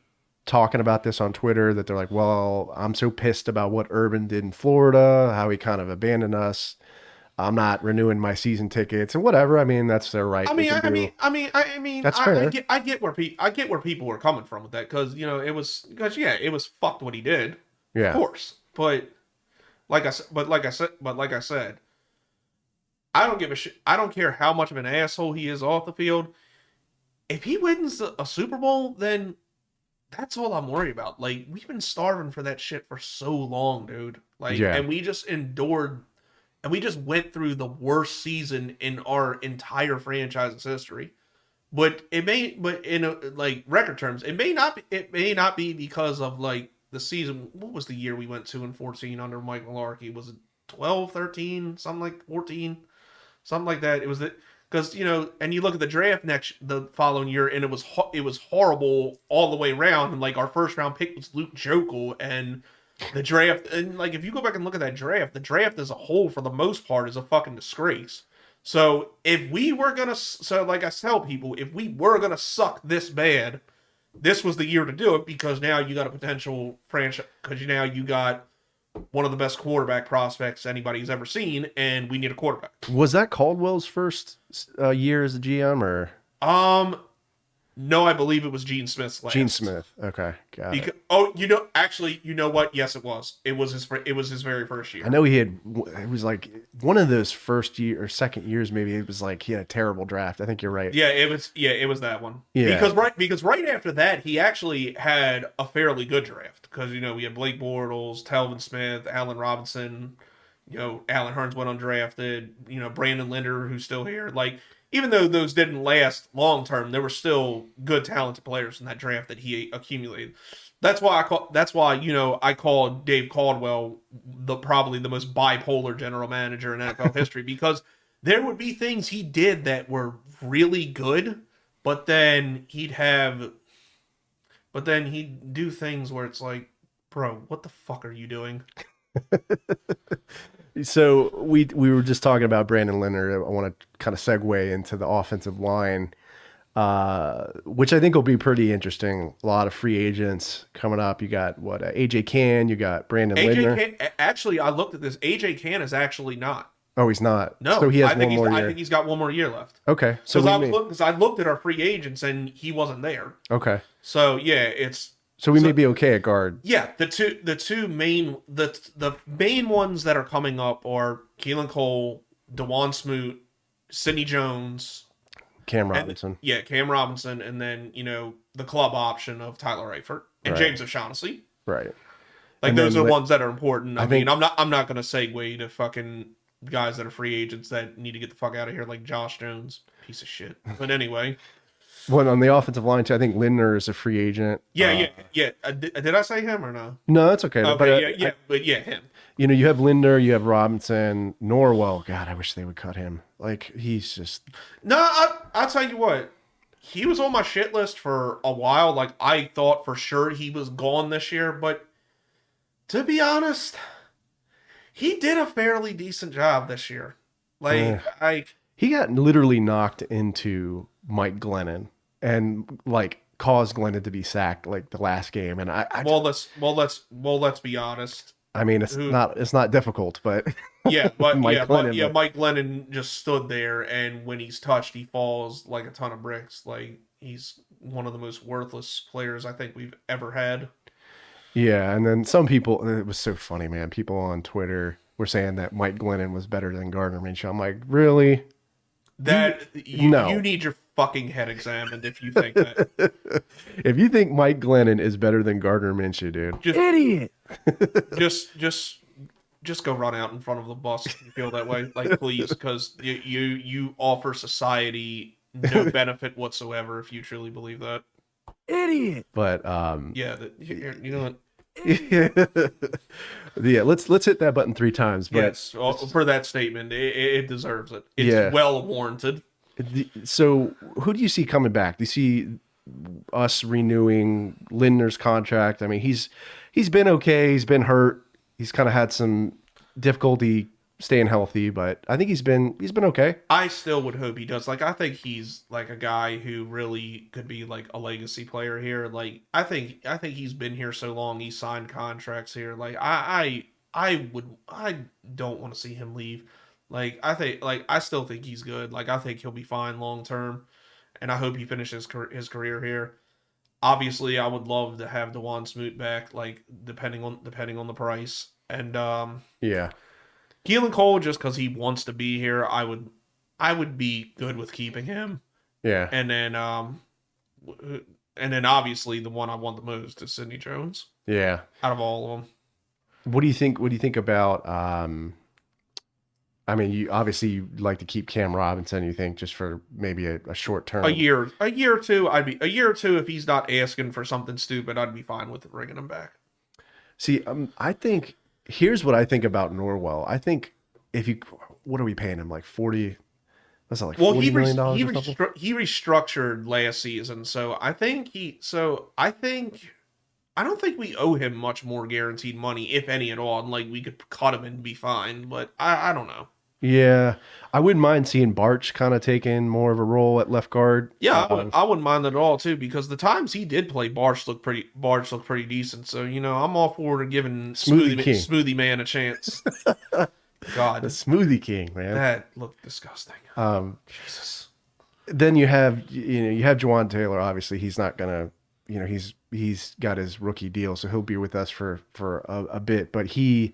[SPEAKER 1] talking about this on Twitter that they're like, well, I'm so pissed about what Urban did in Florida, how he kind of abandoned us. I'm not renewing my season tickets and whatever. I mean, that's their right.
[SPEAKER 2] I mean,
[SPEAKER 1] That's fair.
[SPEAKER 2] I get where people were coming from with that because it was fucked what he did.
[SPEAKER 1] Yeah.
[SPEAKER 2] Of course, but like I said, I don't give a shit. I don't care how much of an asshole he is off the field. If he wins a Super Bowl, then that's all I'm worried about. Like, we've been starving for that shit for so long, dude. Like,
[SPEAKER 1] Yeah.
[SPEAKER 2] and we just endured, and we just went through the worst season in our entire franchise's history. But in like record terms, it may not be because of like the season. What was the year we went 2-14 under Mike Mularkey? Was it 12, 13, something like 14, something like that? It was because and you look at the draft the following year, and it was horrible all the way around. And like our first round pick was Luke Jokel, and the draft, and like if you go back and look at that draft, the draft as a whole for the most part is a fucking disgrace. So if we were gonna, like I tell people, if we were gonna suck this bad, this was the year to do it because now you got a potential franchise, because now you got one of the best quarterback prospects anybody's ever seen, and we need a quarterback.
[SPEAKER 1] Was that Caldwell's first year as a GM or?
[SPEAKER 2] No, I believe it was Gene Smith's last.
[SPEAKER 1] Gene Smith. Okay, got it.
[SPEAKER 2] Oh, actually, you know what? Yes, it was. It was his very first year.
[SPEAKER 1] I know he had. It was like one of those first year or second years. Maybe it was like he had a terrible draft. I think you're right.
[SPEAKER 2] Yeah, it was that one.
[SPEAKER 1] Yeah.
[SPEAKER 2] Because right after that, he actually had a fairly good draft because we had Blake Bortles, Telvin Smith, Allen Robinson. Allen Hurns went undrafted. Brandon Linder, who's still here. Like, even though those didn't last long term, there were still good, talented players in that draft that he accumulated. That's why I called Dave Caldwell probably the most bipolar general manager in NFL history, because there would be things he did that were really good, but then he'd do things where it's like, bro, what the fuck are you doing?
[SPEAKER 1] So we were just talking about Brandon Linder. I want to kind of segue into the offensive line, which I think will be pretty interesting. A lot of free agents coming up. You got AJ Cann. You got Brandon Linder.
[SPEAKER 2] Actually, I looked at this. AJ Cann is actually not.
[SPEAKER 1] Oh, he's not.
[SPEAKER 2] No,
[SPEAKER 1] so he has one more year.
[SPEAKER 2] I think he's got one more year left.
[SPEAKER 1] Okay, so
[SPEAKER 2] because I looked at our free agents and he wasn't there. So yeah, it's.
[SPEAKER 1] So we may be okay at guard.
[SPEAKER 2] Yeah, the main ones that are coming up are Keelan Cole, DeJuan Smoot, Sidney Jones,
[SPEAKER 1] Cam Robinson.
[SPEAKER 2] Cam Robinson, and then the club option of Tyler Eifert and
[SPEAKER 1] Right.
[SPEAKER 2] James O'Shaughnessy.
[SPEAKER 1] Right.
[SPEAKER 2] Like,
[SPEAKER 1] And
[SPEAKER 2] those
[SPEAKER 1] then
[SPEAKER 2] are the ones that are important. I
[SPEAKER 1] think-
[SPEAKER 2] mean, I'm not gonna segue to fucking guys that are free agents that need to get the fuck out of here, like Josh Jones, piece of shit. But anyway.
[SPEAKER 1] Well, on the offensive line too, I think Linder is a free agent.
[SPEAKER 2] Yeah. Did I say him or no?
[SPEAKER 1] No, that's okay.
[SPEAKER 2] Okay,
[SPEAKER 1] But
[SPEAKER 2] him.
[SPEAKER 1] you have Linder, you have Robinson, Norwell. God, I wish they would cut him. Like, he's just.
[SPEAKER 2] No, I'll tell you what. He was on my shit list for a while. Like, I thought for sure he was gone this year, but to be honest, he did a fairly decent job this year.
[SPEAKER 1] He got literally knocked into Mike Glennon and like caused Glennon to be sacked like the last game. And
[SPEAKER 2] let's be honest.
[SPEAKER 1] I mean, it's not difficult, but
[SPEAKER 2] Mike Glennon just stood there, and when he's touched, he falls like a ton of bricks. Like, he's one of the most worthless players I think we've ever had.
[SPEAKER 1] Yeah, and then some people, it was so funny, man. People on Twitter were saying that Mike Glennon was better than Gardner Minshew. I'm like, really?
[SPEAKER 2] You
[SPEAKER 1] No.
[SPEAKER 2] need your fucking head examined if you think that.
[SPEAKER 1] If you think Mike Glennon is better than Gardner Minshew, dude,
[SPEAKER 2] Just,
[SPEAKER 3] Idiot.
[SPEAKER 2] just go run out in front of the bus if you feel that way, like please, because you offer society no benefit whatsoever if you truly believe that.
[SPEAKER 3] Idiot.
[SPEAKER 1] but
[SPEAKER 2] Yeah, you know what?
[SPEAKER 1] yeah, let's hit that button 3 times. But
[SPEAKER 2] Yes, for that statement, it deserves it. It's
[SPEAKER 1] Yeah.
[SPEAKER 2] well warranted.
[SPEAKER 1] So who do you see coming back? Do you see us renewing Lindner's contract? I mean, he's been okay. He's been hurt. He's kind of had some difficulty staying healthy, but I think he's been okay.
[SPEAKER 2] I still would hope he does. Like, I think he's like a guy who really could be like a legacy player here. Like, I think he's been here so long. He signed contracts here. Like, I don't want to see him leave. Like, I still think he's good. Like, I think he'll be fine long term, and I hope he finishes his career here. Obviously, I would love to have DeJuan Smoot back. Like, depending on the price. And
[SPEAKER 1] Yeah.
[SPEAKER 2] Keelan Cole, just because he wants to be here, I would be good with keeping him.
[SPEAKER 1] Yeah.
[SPEAKER 2] And then obviously the one I want the most is Sidney Jones
[SPEAKER 1] Yeah.
[SPEAKER 2] out of all of them.
[SPEAKER 1] What do you think about I mean, you like to keep Cam Robinson, you think, just for maybe a short term.
[SPEAKER 2] A year or two, if he's not asking for something stupid, I'd be fine with bringing him back.
[SPEAKER 1] See, I think here's what I think about Norwell. I think what are we paying him, like 40? What's that, like $40 million or something?
[SPEAKER 2] He restructured last season, so I don't think we owe him much more guaranteed money, if any at all. And like, we could cut him and be fine, but I don't know.
[SPEAKER 1] Yeah, I wouldn't mind seeing Barch kind of taking more of a role at left guard.
[SPEAKER 2] Yeah, I wouldn't mind that at all too, because the times he did play, Barch looked pretty decent. So, I'm all for giving Smoothie Man a chance. God,
[SPEAKER 1] The Smoothie King, man.
[SPEAKER 2] that looked disgusting. Jesus.
[SPEAKER 1] Then you have Juwan Taylor. Obviously, he's not gonna, he's got his rookie deal, so he'll be with us for a bit. But he's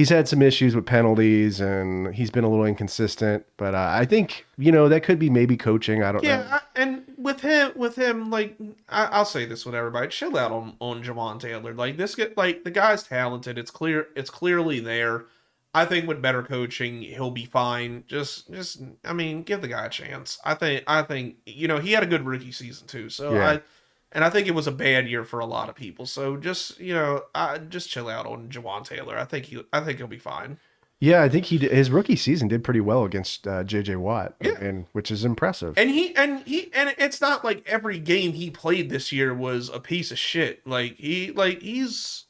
[SPEAKER 1] had some issues with penalties, and he's been a little inconsistent. But I think that could be maybe coaching. I don't know.
[SPEAKER 2] Yeah, and with him, like, I'll say this with everybody: chill out on Juwan Taylor. Like, the guy's talented. It's clearly there. I think with better coaching, he'll be fine. Just I mean, give the guy a chance. I think he had a good rookie season too. So
[SPEAKER 1] Yeah.
[SPEAKER 2] I think it was a bad year for a lot of people. So just just chill out on Juwan Taylor. I think he'll be fine.
[SPEAKER 1] Yeah, I think his rookie season did pretty well against JJ Watt,
[SPEAKER 2] Yeah.
[SPEAKER 1] and which is impressive.
[SPEAKER 2] And it's not like every game he played this year was a piece of shit. Like he's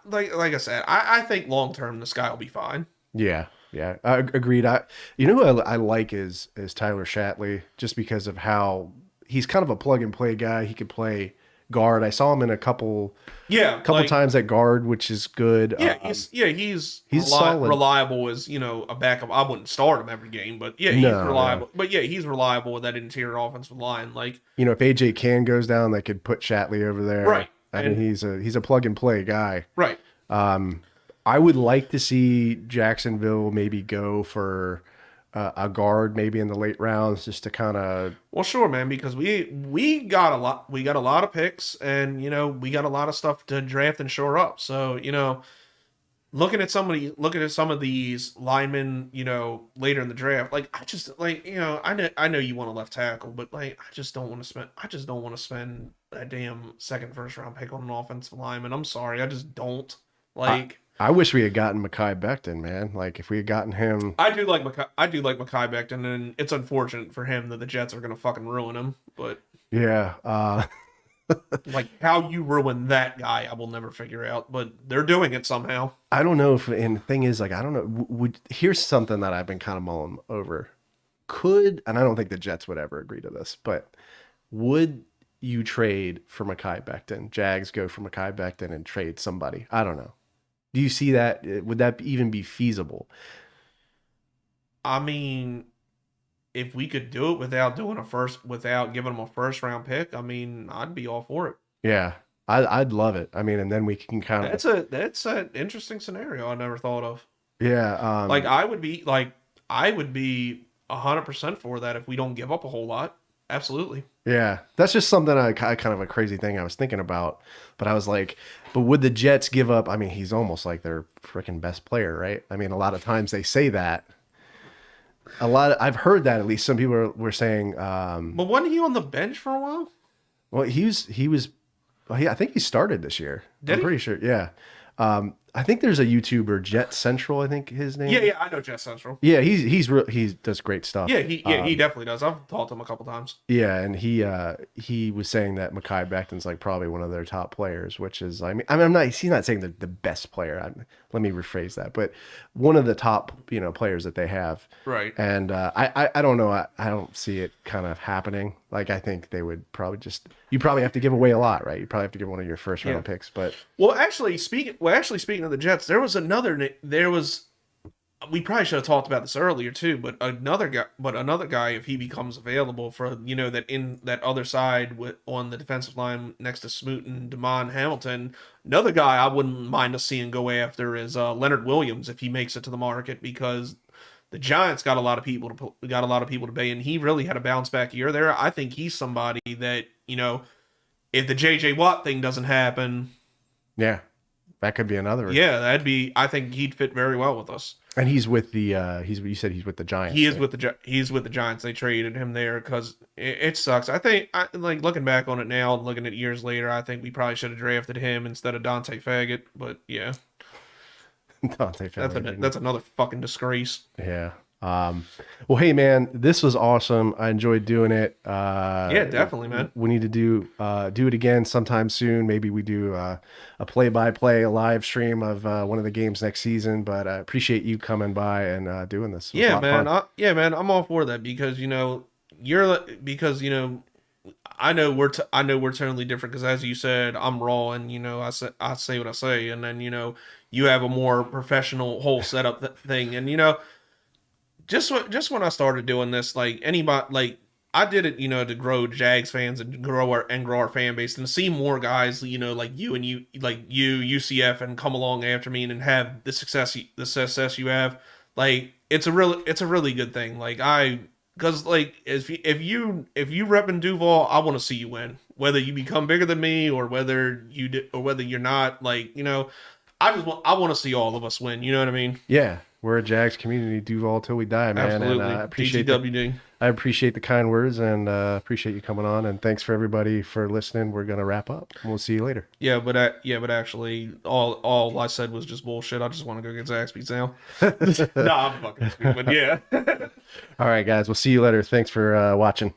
[SPEAKER 2] like I said, I think long term this guy will be fine.
[SPEAKER 1] Yeah, agreed. Who I like is Tyler Shatley, just because of how he's kind of a plug and play guy. He could play guard. I saw him in a couple times at guard, which is good.
[SPEAKER 2] Yeah, he's
[SPEAKER 1] solid.
[SPEAKER 2] reliable as a backup. I wouldn't start him every game, but yeah, he's reliable. But yeah, he's reliable with that interior offensive line. Like,
[SPEAKER 1] if AJ Can goes down, they could put Shatley over there.
[SPEAKER 2] Right.
[SPEAKER 1] I mean, he's a plug and play guy.
[SPEAKER 2] Right.
[SPEAKER 1] I would like to see Jacksonville maybe go for a guard, maybe in the late rounds, just to kind of.
[SPEAKER 2] Well, sure, man, because we got a lot of picks, and we got a lot of stuff to draft and shore up. So looking at some of these linemen, later in the draft, like, I just like I know you want a left tackle, but like I just don't want to spend a damn second first round pick on an offensive lineman. I'm sorry, I just don't like.
[SPEAKER 1] I wish we had gotten Mekhi Becton, man. Like, if we had gotten him.
[SPEAKER 2] I do like Mekhi Becton, and it's unfortunate for him that the Jets are gonna fucking ruin him. But
[SPEAKER 1] yeah,
[SPEAKER 2] like, how you ruin that guy, I will never figure out. But they're doing it somehow.
[SPEAKER 1] I don't know if, and the thing is, like, I don't know. Here's something that I've been kind of mulling over. And I don't think the Jets would ever agree to this, but would you trade for Mekhi Becton? Jags go for Mekhi Becton and trade somebody. I don't know. Do you see that? Would that even be feasible?
[SPEAKER 2] I mean, if we could do it without giving him a first round pick, I mean, I'd be all for it.
[SPEAKER 1] Yeah, I'd love it. I mean, and then we can kind of
[SPEAKER 2] That's an interesting scenario I never thought of.
[SPEAKER 1] yeah.
[SPEAKER 2] Like I would be 100% for that if we don't give up a whole lot. Absolutely.
[SPEAKER 1] Yeah, that's just something I kind of a crazy thing I was thinking about. But I was like, but would the Jets give up? I mean, he's almost like their freaking best player, right? I mean, a lot of times they say that. I've heard that at least. Some people were saying.
[SPEAKER 2] But wasn't he on the bench for a while?
[SPEAKER 1] Well, he was. Well, I think he started this year. I'm pretty sure. Yeah. I think there's a YouTuber, Jet Central. I think his name.
[SPEAKER 2] Yeah, I know Jet Central.
[SPEAKER 1] Yeah, he does great stuff.
[SPEAKER 2] Yeah, he definitely does. I've talked to him a couple times.
[SPEAKER 1] Yeah, and he was saying that Mekhi Becton's like probably one of their top players, which is he's not saying the best player. Let me rephrase that, but one of the top players that they have.
[SPEAKER 2] Right.
[SPEAKER 1] And I don't know. I don't see it kind of happening. Like I think they would probably you probably have to give away a lot, right? You probably have to give one of your first round picks, but
[SPEAKER 2] actually speaking of the Jets, we probably should have talked about this earlier too, but another guy, if he becomes available for that in that other side on the defensive line next to Smoot and Damon Hamilton, another guy I wouldn't mind us seeing go after is Leonard Williams if he makes it to the market, because the Giants got a lot of people to pay, and he really had a bounce back year there. I think he's somebody that if the JJ Watt thing doesn't happen,
[SPEAKER 1] yeah, that could be another.
[SPEAKER 2] Yeah, I think he'd fit very well with us.
[SPEAKER 1] And he's with the you said he's with the Giants.
[SPEAKER 2] He's with the Giants. They traded him there because it sucks. I think like looking back on it now, looking at years later, I think we probably should have drafted him instead of Dante Faggot. But yeah,
[SPEAKER 1] Dante Faggot.
[SPEAKER 2] That's another fucking disgrace.
[SPEAKER 1] Yeah. Well, hey man, this was awesome. I enjoyed doing it.
[SPEAKER 2] Yeah, definitely, man.
[SPEAKER 1] We need to do it again sometime soon. Maybe we do a play-by-play, a live stream of one of the games next season. But I appreciate you coming by and doing this.
[SPEAKER 2] Yeah, man. I'm all for that because I know we're totally different because as you said, I'm raw and I say what I say, and then you have a more professional whole setup thing, and just when I started doing this, like anybody, like I did it, to grow Jags fans and grow our fan base, and to see more guys, like you and UCF, and come along after me and have the success you have, like it's a really good thing. Like because like if you rep in Duval, I want to see you win, whether you become bigger than me or whether you're not. Like I want to see all of us win. You know what I mean?
[SPEAKER 1] Yeah. We're a Jags community, Duval till we die, man.
[SPEAKER 2] Absolutely.
[SPEAKER 1] And
[SPEAKER 2] I
[SPEAKER 1] appreciate the kind words and appreciate you coming on. And thanks for everybody for listening. We're gonna wrap up. We'll see you later.
[SPEAKER 2] Yeah, but actually, all I said was just bullshit. I just want to go get Zaxby's now. No, I'm fucking stupid. Yeah.
[SPEAKER 1] All right, guys. We'll see you later. Thanks for watching.